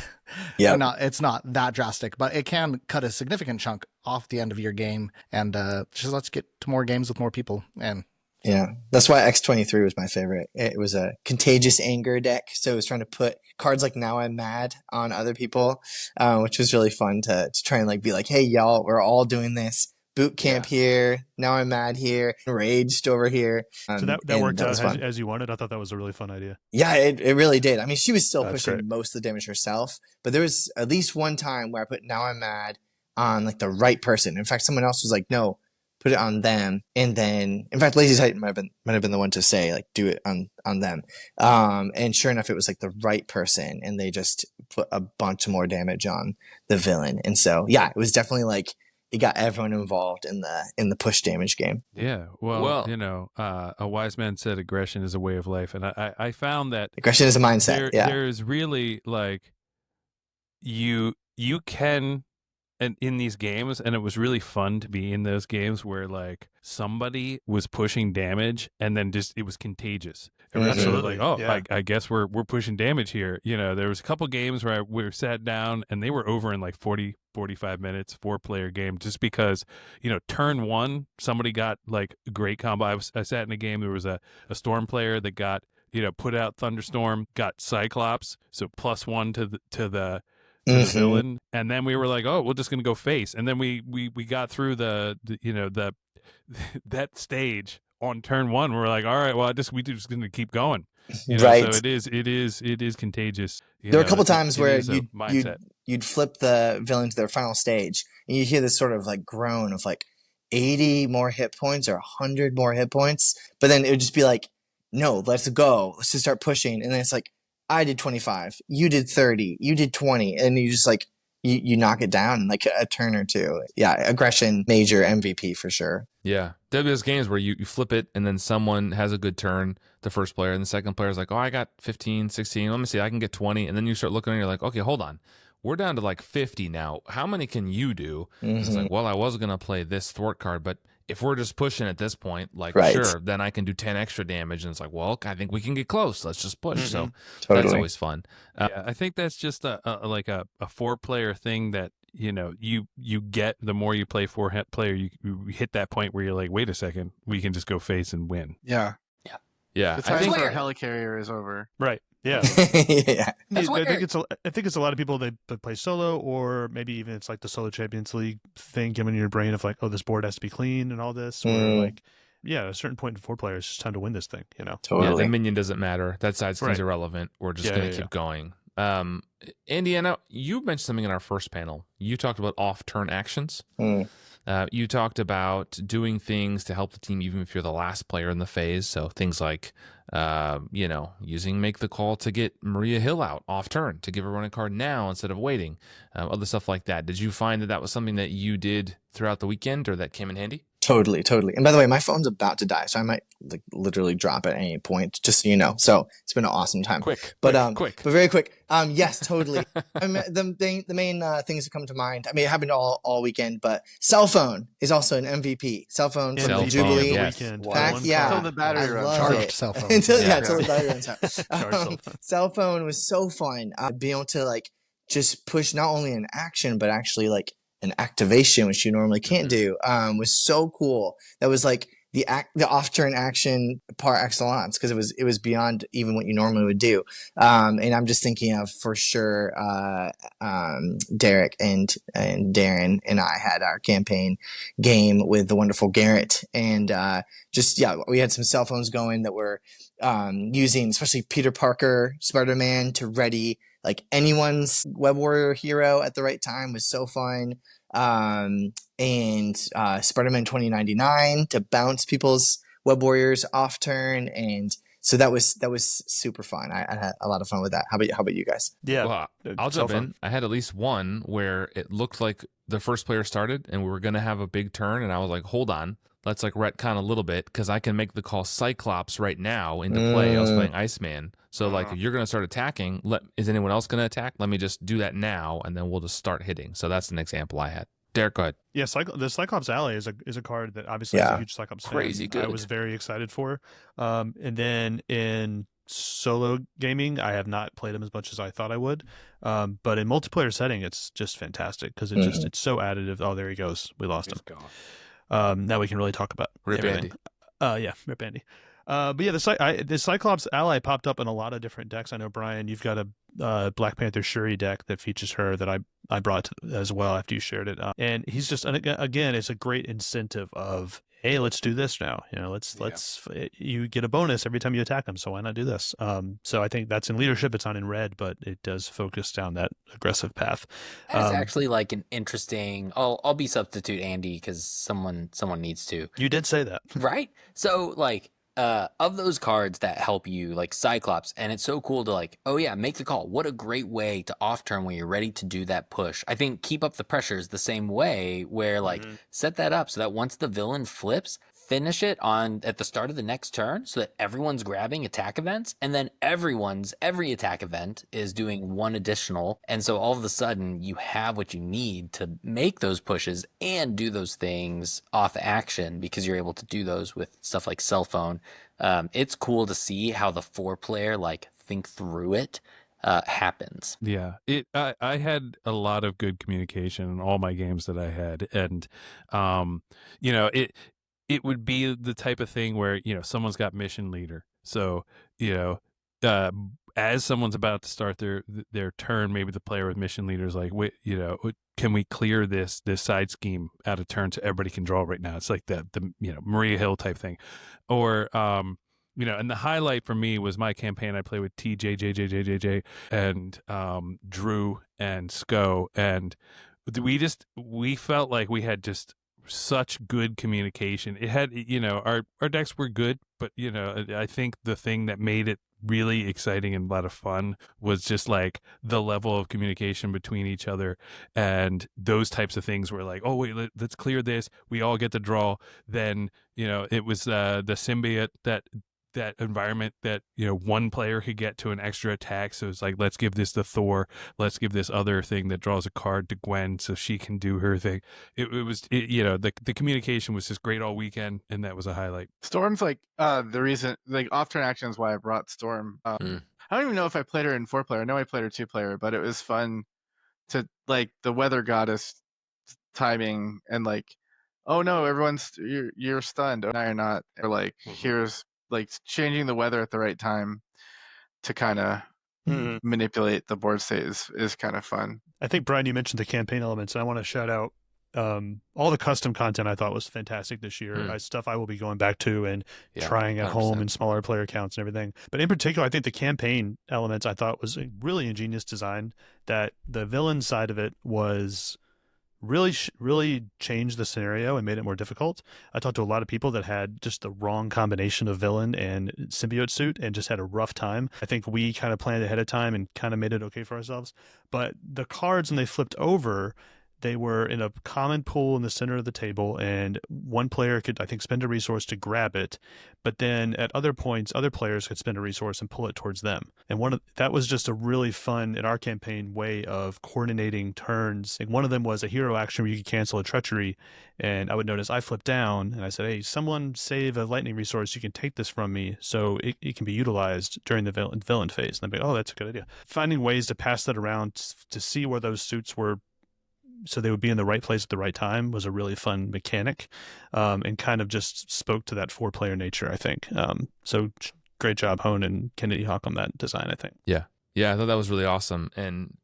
Yep. it's not that drastic, but it can cut a significant chunk off the end of your game, and just let's get to more games with more people. And Yeah, that's why X23 was my favorite. It was a contagious anger deck, so it was trying to put cards like Now I'm Mad on other people, which was really fun to try and like be like, hey y'all, we're all doing this. Boot camp here. Now I'm mad here. Raged over here. So that and worked out was as, fun. as you wanted. I thought that was a really fun idea. Yeah, it really did. I mean, she was still That's pushing great. most of the damage herself, but there was at least one time where I put Now I'm Mad on like the right person. In fact, someone else was like, no, put it on them. And then, in fact, Lazy Titan might have been the one to say like, do it on them. And sure enough, it was like the right person, and they just put a bunch more damage on the villain. And so, yeah, it was definitely like it got everyone involved in the push damage game. Yeah. Well, you know, a wise man said aggression is a way of life. And I found that Aggression is a mindset. there's really like you can, and in these games, and it was really fun to be in those games where like somebody was pushing damage and then just it was contagious. Absolutely. Like, oh, Yeah. I guess we're pushing damage here. You know, there was a couple games where we were sat down and they were over in like 40, 45 minutes, 4-player game, just because, you know, turn 1, somebody got like a great combo. I sat in a game, there was a storm player that got, you know, put out Thunderstorm, got Cyclops, so +1 to the villain, and then we were like, oh, we're just gonna go face, and then we got through the you know the that stage on turn 1. We're like, all right, well, we just gonna keep going, you know? Right. So it is contagious. There were a couple times where is a mindset. you'd flip the villain to their final stage, and you'd hear this sort of like groan of like 80 more hit points or 100 more hit points, but then it would just be like, no, let's go, let's just start pushing, and then it's like, I did 25, you did 30, you did 20, and you just like you knock it down in like a turn or two. Yeah, aggression, major MVP for sure. Yeah. There's games where you flip it and then someone has a good turn, the first player, and the second player is like, oh, I got 15, 16. Let me see, I can get 20. And then you start looking and you're like, okay, hold on. We're down to like 50 now. How many can you do? It's like, well, I was going to play this thwart card, but if we're just pushing at this point, like, sure, then I can do 10 extra damage. And it's like, well, I think we can get close. Let's just push. So that's always fun. Yeah, I think that's just a 4-player thing that, you know, you get the more you play 4-player, you hit that point where you're like, wait a second, we can just go face and win. Yeah. Yeah. The I time think for a helicarrier is over. Right. Yeah. Yeah. That's I think weird. it's a lot of people that play solo, or maybe even it's like the solo Champions League thing given in your brain of like, oh, this board has to be clean and all this. Where like, yeah, at a certain point in 4 players, it's just time to win this thing. You know. Yeah, the Totally. minion doesn't matter. That side scheme's Right. irrelevant. We're just Yeah, going to yeah, keep going. Indiana, you mentioned something in our first panel. You talked about off-turn actions. You talked about doing things to help the team even if you're the last player in the phase. So things like, using make the call to get Maria Hill out off turn to give everyone a card now instead of waiting. Other stuff like that. Did you find that that was something that you did throughout the weekend or that came in handy? Totally. And by the way, my phone's about to die, so I might like literally drop at any point, just so you know. So it's been an awesome time. Quick. But very quick. Yes, totally. I mean, the main things that come to mind. I mean, it happened all weekend, but cell phone is also an MVP. Cell phone from the Jubilee weekend. pack. Yeah, Until the battery I runs love Charged it. cell phone. Until Yeah. the battery runs out. Charged cell phone. Cell phone was so fun. Being able to like just push not only an action, but actually like an activation, which you normally can't do, was so cool. That was like the off-turn action par excellence, because it was beyond even what you normally would do. And I'm just thinking of for sure Derek and Darren and I had our campaign game with the wonderful Garrett, and we had some cell phones going that were using, especially Peter Parker, Spider-Man, to ready like anyone's Web Warrior hero at the right time. Was so fun. And Spider-Man 2099 to bounce people's Web Warriors off turn, and so that was super fun. I had a lot of fun with that. How about you guys? Yeah, well, I'll jump in. I had at least one where it looked like the first player started and we were going to have a big turn, and I was like, hold on, let's like retcon a little bit, because I can make the call Cyclops right now into play. I was playing Iceman. So like, if you're going to start attacking, is anyone else going to attack? Let me just do that now, and then we'll just start hitting. So that's an example I had. Derek, go ahead. Yeah, the Cyclops Ally is a card that obviously is a huge Cyclops Crazy fan. good. I was very excited for. And then in solo gaming, I have not played him as much as I thought I would. But in multiplayer setting, it's just fantastic because it's so additive. Oh, there he goes. We lost him. Now we can really talk about Rip everything. Andy. Rip Andy. But yeah, the Cyclops Ally popped up in a lot of different decks. I know, Brian, you've got a Black Panther Shuri deck that features her that I brought as well after you shared it. And he's just, again, it's a great incentive of, hey, let's do this now. You know, you get a bonus every time you attack them, so why not do this? So I think that's in leadership. It's not in red, but it does focus down that aggressive path. That's actually like an interesting. I'll be substitute Andy because someone needs to. You did say that, right? So like. Of those cards that help you, like Cyclops, and it's so cool to like, oh yeah, make the call. What a great way to off turn when you're ready to do that push. I think Keep Up the Pressure is the same way, where like set that up so that once the villain flips, finish it at the start of the next turn so that everyone's grabbing attack events, and then every attack event is doing one additional, and so all of a sudden you have what you need to make those pushes and do those things off action, because you're able to do those with stuff like cell phone. It's cool to see how the 4-player like think through it happens. Yeah, I had a lot of good communication in all my games that I had, and it would be the type of thing where someone's got mission leader, so as someone's about to start their turn, maybe the player with mission leader is like, wait, can we clear this side scheme out of turn so everybody can draw right now? It's like the Maria Hill type thing, or and the highlight for me was my campaign. I played with TJ, and Drew and Sko, and we felt like we had just such good communication. It had, our decks were good, but I think the thing that made it really exciting and a lot of fun was just like the level of communication between each other, and those types of things were like, oh wait, let's clear this, we all get to draw. Then it was the symbiote that environment that one player could get to an extra attack, so it's like, let's give this to Thor, let's give this other thing that draws a card to Gwen so she can do her thing. The communication was just great all weekend, and that was a highlight. Storm's like the reason, like off-turn action is why I brought Storm. I don't even know if I played her in 4-player. I know I played her 2-player, but it was fun to like the weather goddess timing, and like, oh no, you're stunned, oh no you're not, or like here's like changing the weather at the right time. to kind of manipulate the board state is kind of fun. I think, Brian, you mentioned the campaign elements, and I want to shout out all the custom content. I thought was fantastic this year. Stuff I will be going back to and trying at 100%. Home in smaller player counts and everything. But in particular, I think the campaign elements I thought was a really ingenious design. That the villain side of it was really changed the scenario and made it more difficult. I talked to a lot of people that had just the wrong combination of villain and symbiote suit and just had a rough time. I think we kind of planned ahead of time and kind of made it okay for ourselves. But the cards, when they flipped over, they were in a common pool in the center of the table, and one player could, I think, spend a resource to grab it. But then at other points, other players could spend a resource and pull it towards them. And that was just a really fun, in our campaign, way of coordinating turns. Like one of them was a hero action where you could cancel a treachery. And I would notice I flipped down and I said, hey, someone save a lightning resource. You can take this from me so it can be utilized during the villain phase. And I'd be like, oh, that's a good idea. Finding ways to pass that around to see where those suits were so they would be in the right place at the right time was a really fun mechanic, and kind of just spoke to that 4-player nature, I think. So great job, Hone and Kennedy Hawk, on that design, I think. Yeah, I thought that was really awesome. And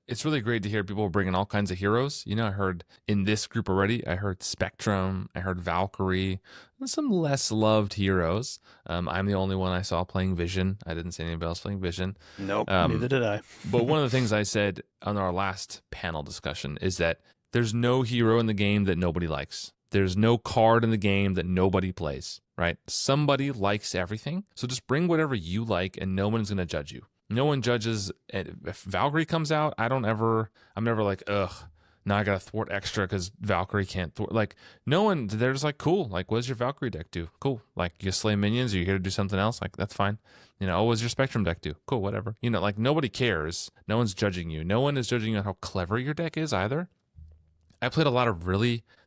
it's really great to hear people bringing all kinds of heroes. You know, I heard in this group already, I heard Spectrum, I heard Valkyrie, and some less loved heroes. I'm the only one I saw playing Vision. I didn't see anybody else playing Vision. Nope, neither did I. But one of the things I said on our last panel discussion is that there's no hero in the game that nobody likes. There's no card in the game that nobody plays, right? Somebody likes everything. So just bring whatever you like and no one's going to judge you. No one judges. If Valkyrie comes out, I'm never like, ugh, now I got to thwart extra because Valkyrie can't thwart. Like, no one, they're just like, cool. Like, what does your Valkyrie deck do? Cool. Like, you slay minions, or you're here to do something else? Like, that's fine. You know, what does your Spectrum deck do? Cool, whatever. You know, like, nobody cares. No one's judging you. No one is judging you on how clever your deck is either. I played not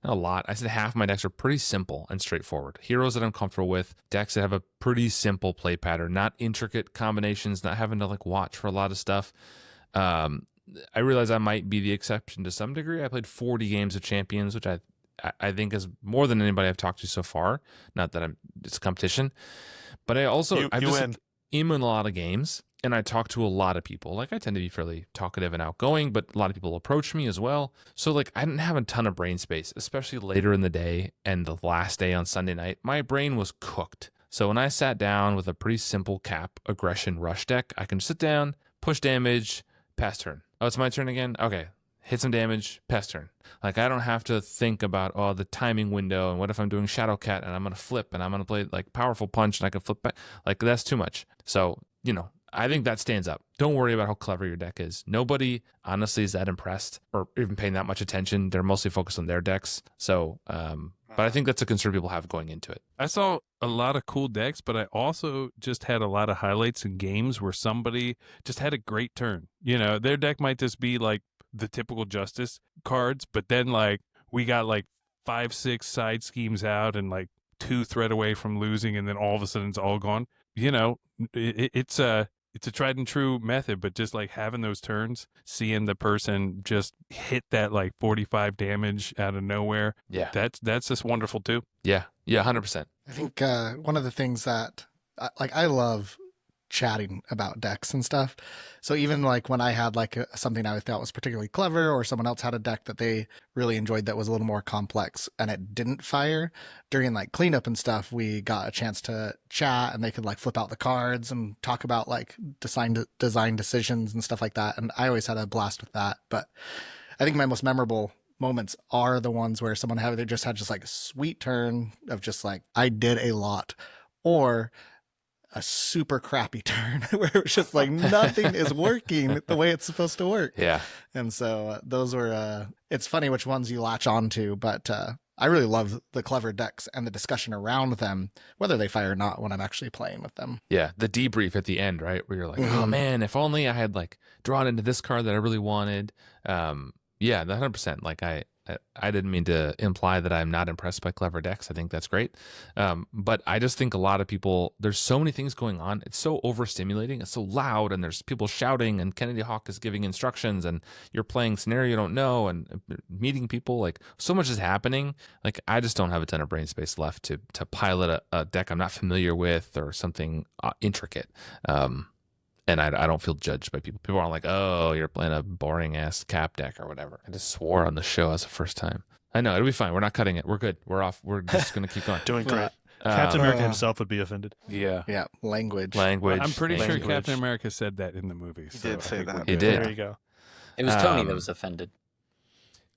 a lot. I said half of my decks are pretty simple and straightforward. Heroes that I'm comfortable with, decks that have a pretty simple play pattern, not intricate combinations, not having to like watch for a lot of stuff. I realize I might be the exception to some degree. I played 40 games of Champions, which I think is more than anybody I've talked to so far. Not that it's competition, but I also I'm in a lot of games. And I talk to a lot of people. Like, I tend to be fairly talkative and outgoing, but a lot of people approach me as well. So, like, I didn't have a ton of brain space, especially later in the day and the last day on Sunday night. My brain was cooked. So when I sat down with a pretty simple cap aggression rush deck, I can sit down, push damage, pass turn. Oh, it's my turn again? Okay. Hit some damage, pass turn. Like, I don't have to think about, the timing window, and what if I'm doing Shadow Cat and I'm going to flip and I'm going to play, like, Powerful Punch and I can flip back. Like, that's too much. So, you know, I think that stands up. Don't worry about how clever your deck is. Nobody, honestly, is that impressed or even paying that much attention. They're mostly focused on their decks. So, but I think that's a concern people have going into it. I saw a lot of cool decks, but I also just had a lot of highlights in games where somebody just had a great turn. You know, their deck might just be like the typical Justice cards, but then like we got like 5-6 side schemes out and like 2 threat away from losing, and then all of a sudden it's all gone. You know, it's a tried and true method, but just like having those turns, seeing the person just hit that like 45 damage out of nowhere. Yeah. That's just wonderful too. Yeah. 100%. I think one of the things that I love chatting about decks and stuff. So even like when I had like something I thought was particularly clever, or someone else had a deck that they really enjoyed that was a little more complex and it didn't fire, during like cleanup and stuff, we got a chance to chat and they could like flip out the cards and talk about like design decisions and stuff like that. And I always had a blast with that. But I think my most memorable moments are the ones where someone had like a sweet turn of just like, I did a lot, or a super crappy turn where it's just like nothing is working the way it's supposed to work. Yeah. And so those were, it's funny which ones you latch on to, but I really love the clever decks and the discussion around them, whether they fire or not, when I'm actually playing with them. Yeah. The debrief at the end, right? Where you're like, oh man, if only I had like drawn into this card that I really wanted. Yeah, 100%. Like I didn't mean to imply that I'm not impressed by clever decks. I think that's great. But I just think a lot of people, there's so many things going on. It's so overstimulating. It's so loud, and there's people shouting, and Kennedy Hawk is giving instructions, and you're playing scenario you don't know, and meeting people. Like, so much is happening. Like, I just don't have a ton of brain space left to pilot a deck I'm not familiar with or something intricate. And And I don't feel judged by people. People aren't like, oh, you're playing a boring ass cap deck or whatever. I just swore on the show as the first time. I know, it'll be fine. We're not cutting it. We're good. We're off. We're just going to keep going. Doing great. Captain America himself would be offended. Yeah. Yeah, language. I'm pretty sure Language. Captain America said that in the movie. He did say that. He did. There you go. It was Tony that was offended.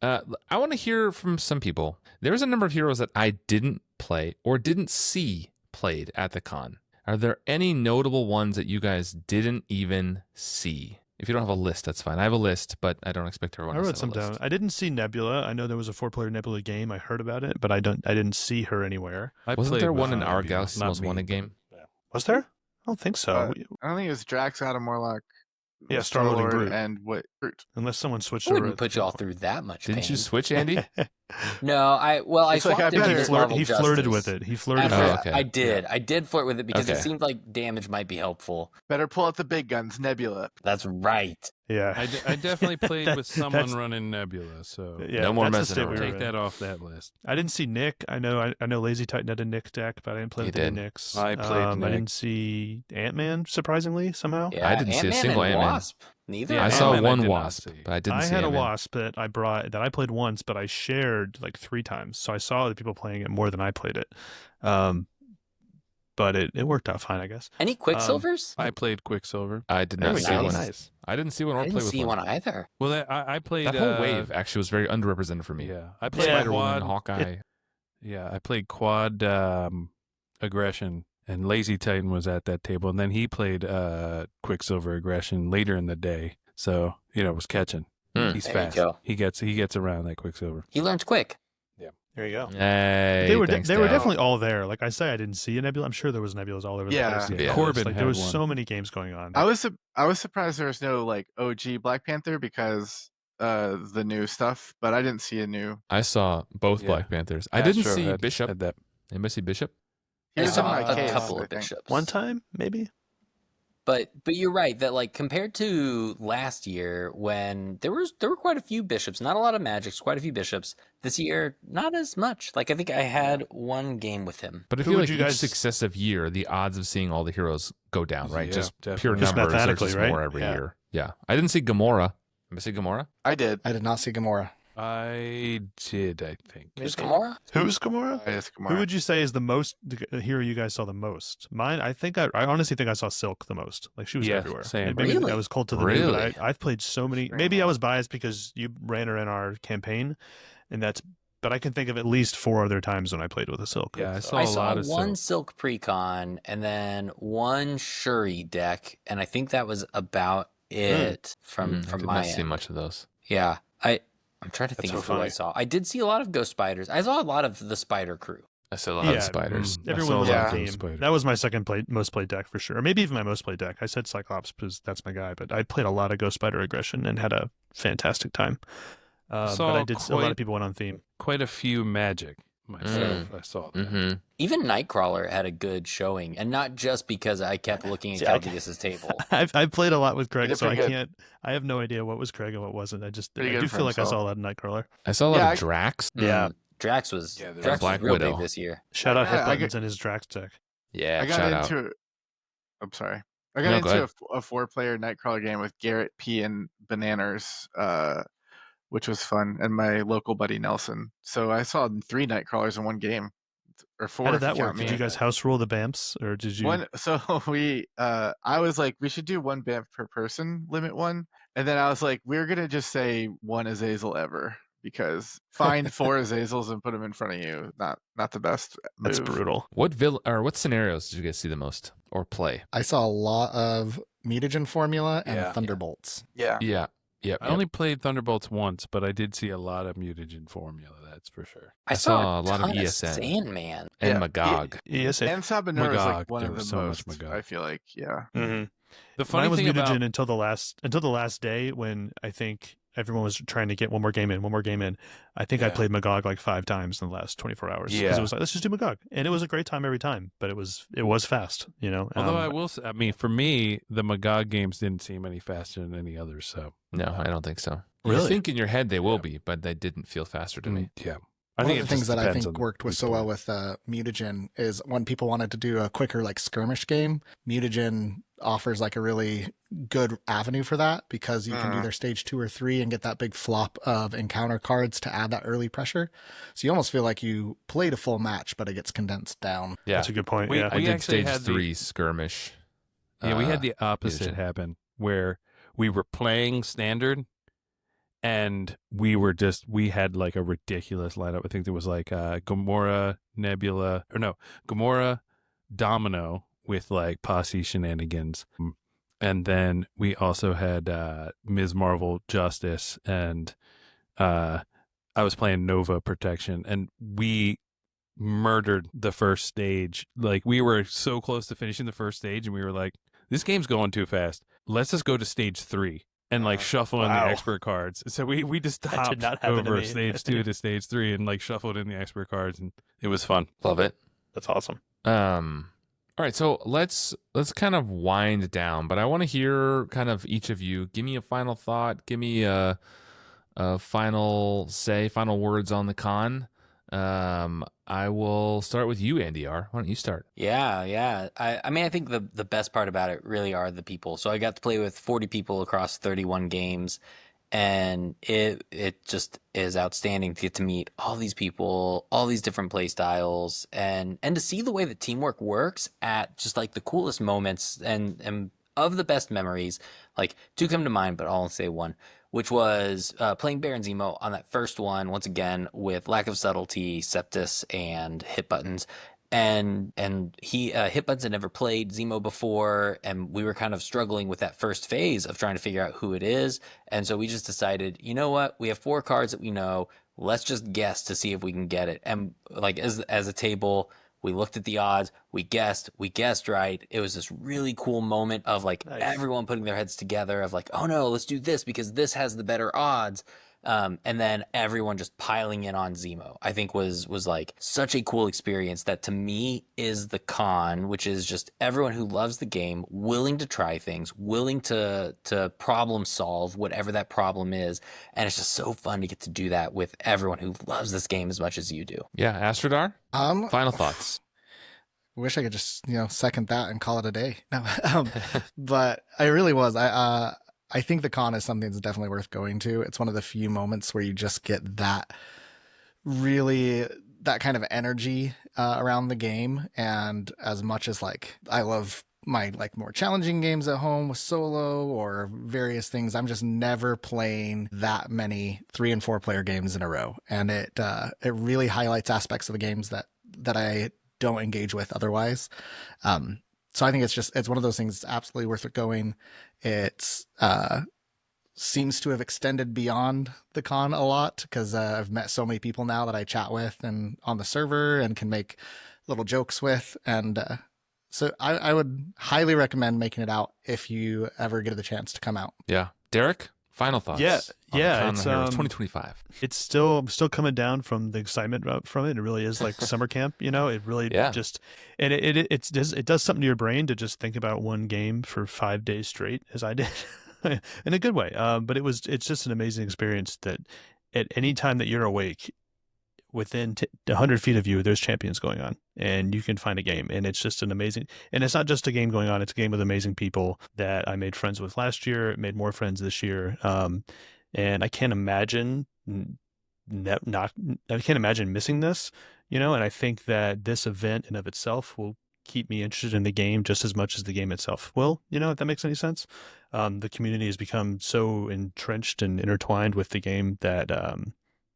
I want to hear from some people. There's a number of heroes that I didn't play or didn't see played at the con. Are there any notable ones that you guys didn't even see? If you don't have a list, that's fine. I have a list, but I don't expect everyone to I have wrote a some list. down. I didn't see Nebula. I know there was a 4-player Nebula game. I heard about it, but I didn't see her anywhere. Wasn't there one in our Nebula, Galaxy's not Most me, Wanted but- game? Was there? I don't think so. I don't think it was Drax, Adam Warlock, Yeah, Star-Lord and Groot. and what? Groot. Unless someone switched I over. wouldn't put you all through that much Didn't pain. you switch, Andy? No, I It's like, swapped I it better- to Marvel He flirted with Justice. it. He flirted Actually, with Oh, it. okay. I did. I did flirt with it because Okay. it seemed like damage might be helpful. Better pull out the big guns, Nebula. That's right. Yeah. I definitely played with someone that's- running Nebula, so Yeah, No more that's the messing state we around. were take in. that off that list. I didn't see Nick. I know Lazy Titan had a Nick deck, but I didn't play He with any did. Nicks. I played I Nick. didn't see Ant-Man, surprisingly, somehow. Yeah, I didn't see a Ant-Man single and Ant-Man. Wasp. Neither. Yeah, I of saw Ant-Man I one did not Wasp, see. but I didn't I see had a Ant-Man. Wasp that I played once, but I shared like 3 times. So I saw other people playing it more than I played it. But it worked out fine, I guess. Any Quicksilvers? I played Quicksilver. I did There not we see go. one. Nice. I didn't see one or I play didn't with see one. one either. Well, I played That whole wave actually was very underrepresented for me. Yeah, I played Spider-Woman, quad. Hawkeye. Yeah, I played quad aggression, and Lazy Titan was at that table, and then he played Quicksilver aggression later in the day. So was catching. He's There you fast. go. He gets around that Quicksilver. He learned quick. There you go. Hey, They were thanks, they were Dad. definitely all there. Like I say, I didn't see a Nebula. I'm sure there was Nebulas all over the Yeah. place. Yeah. Corbin Like, had there was one. so many games going on. I was surprised there was no like OG Black Panther because the new stuff, but I didn't see a new. I saw both Yeah. Black Panthers. I didn't Astro see had Bishop. that. Anybody see Bishop? He I was in saw my a case, couple I of think. bishops. One time, maybe. But you're right that like compared to last year when there were quite a few bishops, not a lot of magics, quite a few bishops. This year, not as much. Like I think I had one game with him. But I Who feel would like you each guys- successive year, the odds of seeing all the heroes go down, right? Yeah, Just definitely. pure Just numbers. There's mathematically, just right? more every Yeah. year. Yeah. I didn't see Gamora. Did I see Gamora? I did. I did not see Gamora. I did, I think. Who's Gamora? Who's Gamora? I just Who would you say is the hero you guys saw the most? Mine, I honestly think I saw Silk the most. Like she was Yeah, everywhere. same. And maybe Really? I was cold to the new, Really? but I've played so many. Maybe I was biased because you ran her in our campaign, but I can think of at least 4 other times when I played with a Silk. Yeah, I So- saw I a saw lot of one Silk. Silk Precon and then one Shuri deck, and I think that was about it I from did my not see end. much of those. Yeah, I'm trying to think so of who I funny. saw. I did see a lot of Ghost Spiders. I saw a lot of the Spider Crew. I saw a lot of spiders. I Everyone saw a was lot on of theme. spiders. That was my most played deck for sure. Or maybe even my most played deck. I said Cyclops because that's my guy, but I played a lot of Ghost Spider Aggression and had a fantastic time. But saw I did. A lot of people went on theme. Quite a few magic myself. I saw that. Mm-hmm. Even Nightcrawler had a good showing, and not just because I kept looking at See, I- Caldias' table. I've played a lot with Craig, did so I pretty good. can't. I have no idea what was Craig and what wasn't. I Pretty do good for feel like I himself. saw a lot of Nightcrawler. I saw a lot Yeah, of Drax. Yeah. Drax was Yeah, there Drax was Black was real Widow. big this year. Shout out Yeah, hit I buttons in his Drax deck. Yeah, I got shout out. into. I'm sorry. I No, got go into ahead. a 4-player Nightcrawler game with Garrett P and Bananas, which was fun, and my local buddy Nelson. So I saw 3 Nightcrawlers in one game, or 4. How did if you that work? count Did me. you guys house rule the Bamps, or did you? One, so I was like, we should do 1 BAMF per person, limit 1. And then I was like, we're going to just say 1 Azazel ever, because find 4 Azazels and put them in front of you. Not the best move. That's brutal. What scenarios did you guys see the most or play? I saw a lot of Mutagen Formula and Yeah. Thunderbolts. Yeah. Yeah. Yep. I only played Thunderbolts once, but I did see a lot of Mutagen Formula, that's for sure. I saw a lot of ton ESN. Sandman. and Yeah. Magog. Yes. And Sabanur is Magog, like one there of the was so much most, Magog. I feel like, yeah. Mm-hmm. The funny Mine was thing mutagen about until the last day when I think everyone was trying to get one more game in. I think I Yeah. played Magog like 5 times in the last 24 hours. Because Yeah. it was like, let's just do Magog. And it was a great time every time, but it was fast, you know. although I will say, I mean, for me, the Magog games didn't seem any faster than any others, so No, I don't think so. Really? You think in your head they will Yeah. be, but they didn't feel faster to me. yeah. One of the things that I think worked so well with Mutagen is when people wanted to do a quicker like skirmish game, Mutagen offers like a really good avenue for that because you can do their stage 2 or 3 and get that big flop of encounter cards to add that early pressure. So you almost feel like you played a full match, but it gets condensed down. Yeah, that's a good point. I did stage 3 skirmish. Yeah, we had the opposite happen where we were playing standard. And we had like a ridiculous lineup. I think there was like Gamora, Gamora, Domino with like posse shenanigans. And then we also had Ms. Marvel, Justice, and I was playing Nova Protection. And we murdered the first stage. Like we were so close to finishing the first stage and we were like, this game's going too fast. Let's just go to stage 3. And like shuffle in the expert cards. So we just hopped over stage 2 to stage 3 and like shuffled in the expert cards, and it was fun. Love it. That's awesome. All right, so let's kind of wind down, but I want to hear kind of each of you. Give me a final thought. Give me a final words on the con. I will start with you, Andyr. Why don't you start? Yeah. I mean, I think the best part about it really are the people. So I got to play with 40 people across 31 games, and it just is outstanding to get to meet all these people, all these different play styles, and to see the way that teamwork works at just like the coolest moments and of the best memories. Like two come to mind, but I'll say one, which was playing Baron Zemo on that first one, once again, with lack of subtlety, Septus, and hit buttons. And he hit buttons had never played Zemo before, and we were kind of struggling with that first phase of trying to figure out who it is. And so we just decided, you know what? We have 4 cards that we know. Let's just guess to see if we can get it. And like as a table, we looked at the odds, we guessed right. It was this really cool moment of like everyone putting their heads together of like, oh no, let's do this because this has the better odds. And then everyone just piling in on Zemo, I think was like such a cool experience that to me is the con, which is just everyone who loves the game, willing to try things, willing to problem solve whatever that problem is. And it's just so fun to get to do that with everyone who loves this game as much as you do. Yeah, Astrodar? Final thoughts. Wish I could just, second that and call it a day. No, but I really was. I think the con is something that's definitely worth going to. It's one of the few moments where you just get that kind of energy around the game. And as much as like I love my like more challenging games at home with solo or various things, I'm just never playing that many 3 and 4 player games in a row. And it really highlights aspects of the games that I don't engage with otherwise. So I think it's one of those things that's absolutely worth it going. It's seems to have extended beyond the con a lot because I've met so many people now that I chat with and on the server and can make little jokes with. And so I would highly recommend making it out if you ever get the chance to come out. Yeah. Derek? Final thoughts. Yeah. It's 2025. It's still coming down from the excitement from it. It really is like summer camp, It really just and it does something to your brain to just think about one game for 5 days straight, as I did, in a good way. But it's just an amazing experience that at any time that you're awake, within 100 feet of you, there's champions going on, and you can find a game, and it's just an amazing. And it's not just a game going on; it's a game with amazing people that I made friends with last year, made more friends this year, and I can't imagine missing this, And I think that this event in of itself will keep me interested in the game just as much as the game itself will. If that makes any sense. The community has become so entrenched and intertwined with the game that.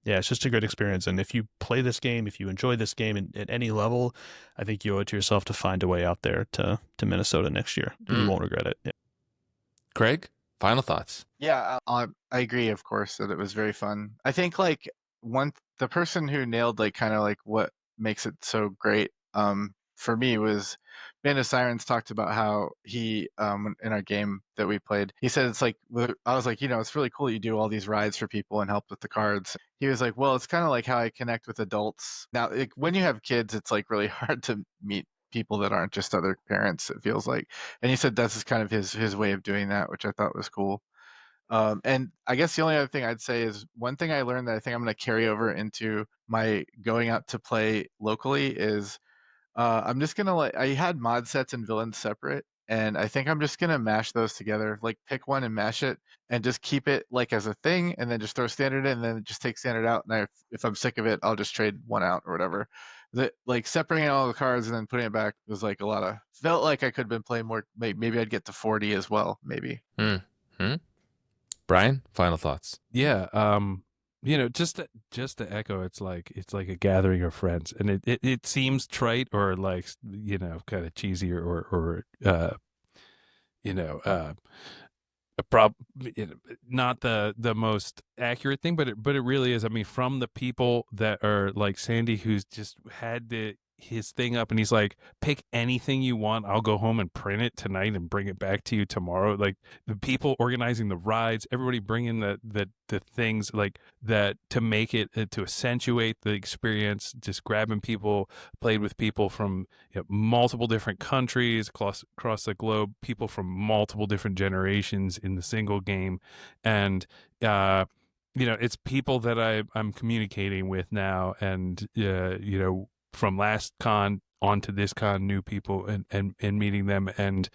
It's just a great experience. And if you play this game, if you enjoy this game at any level, I think you owe it to yourself to find a way out there to Minnesota next year. You won't regret it. Yeah. Craig, final thoughts. Yeah, I agree, of course, that it was very fun. I think like the person who nailed like kind of like what makes it so great for me was Band of Sirens talked about how he in our game that we played, he said it's like, I was like, it's really cool you do all these rides for people and help with the cards. He was like, well, it's kind of like how I connect with adults. Now, like, when you have kids, it's like really hard to meet people that aren't just other parents, it feels like. And he said that's kind of his way of doing that, which I thought was cool. And I guess the only other thing I'd say is one thing I learned that I think I'm going to carry over into my going out to play locally is I'm just gonna I had mod sets and villains separate, and I think I'm just gonna mash those together. Like pick one and mash it, and just keep it like as a thing, and then just throw standard in, and then just take standard out. And if I'm sick of it, I'll just trade one out or whatever. That like separating all the cards and then putting it back was like a lot of felt like I could have been playing more. Maybe I'd get to 40 as well. Maybe. Brian, final thoughts. Yeah. Just to echo, it's like a gathering of friends, and it seems trite or like kind of cheesy or not the most accurate thing, but it really is. I mean, from the people that are like Sandy, who's just had his thing up, and he's like, pick anything you want, I'll go home and print it tonight and bring it back to you tomorrow. Like the people organizing the rides, everybody bringing the things like that to make it to accentuate the experience, just grabbing people, played with people from multiple different countries across the globe, people from multiple different generations in the single game. And it's people that I'm communicating with now, and from last con onto this con, new people and meeting them. And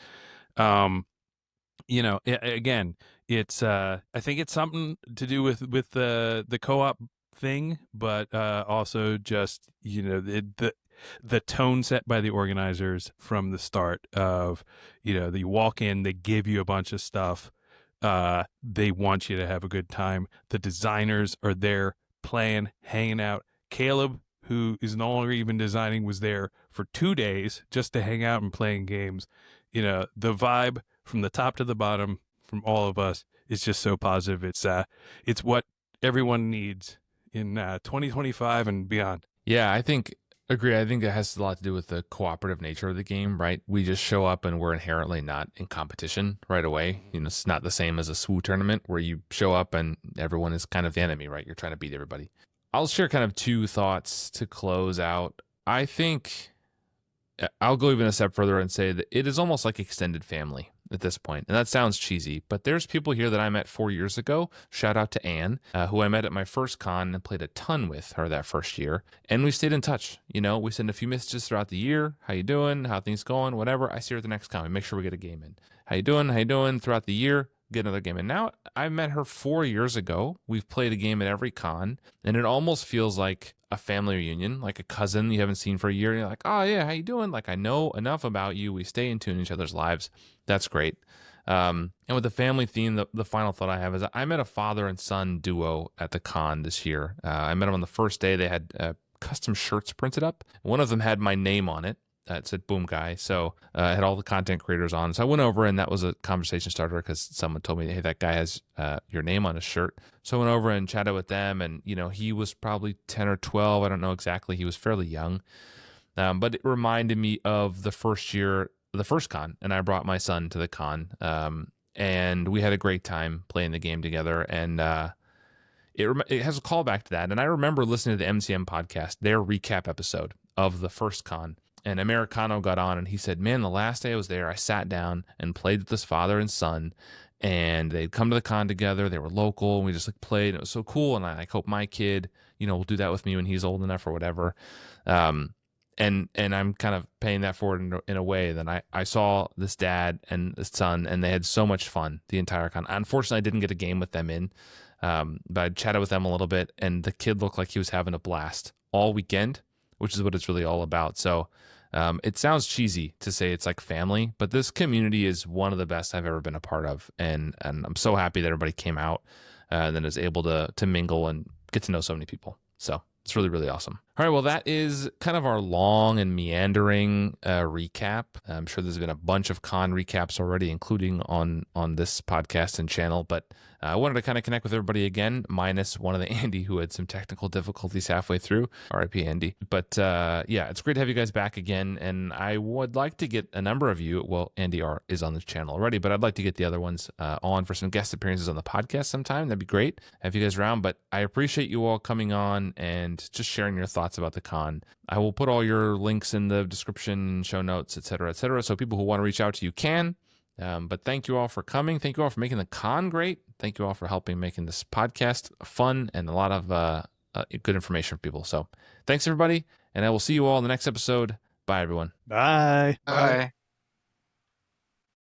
again, it's I think it's something to do with the co-op thing, but also just the tone set by the organizers from the start of you walk in, they give you a bunch of stuff, they want you to have a good time. The designers are there playing, hanging out. Caleb, who is no longer even designing, was there for 2 days just to hang out and playing games. The vibe from the top to the bottom from all of us is just so positive. It's what everyone needs in 2025 and beyond. Yeah, agree. I think it has a lot to do with the cooperative nature of the game, right? We just show up and we're inherently not in competition right away. It's not the same as a SWU tournament where you show up and everyone is kind of the enemy, right? You're trying to beat everybody. I'll share kind of 2 thoughts to close out. I think I'll go even a step further and say that it is almost like extended family at this point. And that sounds cheesy, but there's people here that I met 4 years ago. Shout out to Ann, who I met at my first con and played a ton with her that first year. And we stayed in touch. We send a few messages throughout the year. How you doing? How things going? Whatever. I see her at the next con. We make sure we get a game in. How you doing? How you doing? Throughout the year. Get another game. And now I met her 4 years ago. We've played a game at every con, and it almost feels like a family reunion, like a cousin you haven't seen for a year. And you're like, oh yeah, how you doing? Like, I know enough about you. We stay in tune in each other's lives. That's great. And with the family theme, the final thought I have is I met a father and son duo at the con this year. I met them on the first day. They had custom shirts printed up. One of them had my name on it. It said Boom Guy. So I had all the content creators on. So I went over, and that was a conversation starter because someone told me, hey, that guy has your name on his shirt. So I went over and chatted with them, and he was probably 10 or 12. I don't know exactly. He was fairly young. But it reminded me of the first year, the first con, and I brought my son to the con. And we had a great time playing the game together. And it has a callback to that. And I remember listening to the MCM podcast, their recap episode of the first con. And Americano got on, and he said, man, the last day I was there, I sat down and played with this father and son, and they'd come to the con together. They were local, and we just played, and it was so cool. And I hope my kid, will do that with me when he's old enough or whatever. And I'm kind of paying that forward in a way that I saw this dad and this son, and they had so much fun the entire con. Unfortunately, I didn't get a game with them in, but I chatted with them a little bit, and the kid looked like he was having a blast all weekend, which is what it's really all about. So it sounds cheesy to say it's like family, but this community is one of the best I've ever been a part of. And I'm so happy that everybody came out and then is able to mingle and get to know so many people. So it's really, really awesome. All right, well, that is kind of our long and meandering recap. I'm sure there's been a bunch of con recaps already, including on this podcast and channel, but I wanted to kind of connect with everybody again, minus one of the Andy who had some technical difficulties halfway through. RIP Andy. But yeah, it's great to have you guys back again, and I would like to get a number of you, well, Andyr is on the channel already, but I'd like to get the other ones on for some guest appearances on the podcast sometime. That'd be great. Have you guys around, but I appreciate you all coming on and just sharing your thoughts about the con. I will put all your links in the description, show notes, etc., etc. So people who want to reach out to you can. But thank you all for coming. Thank you all for making the con great. Thank you all for helping making this podcast fun and a lot of good information for people. So thanks, everybody. And I will see you all in the next episode. Bye, everyone. Bye. Bye.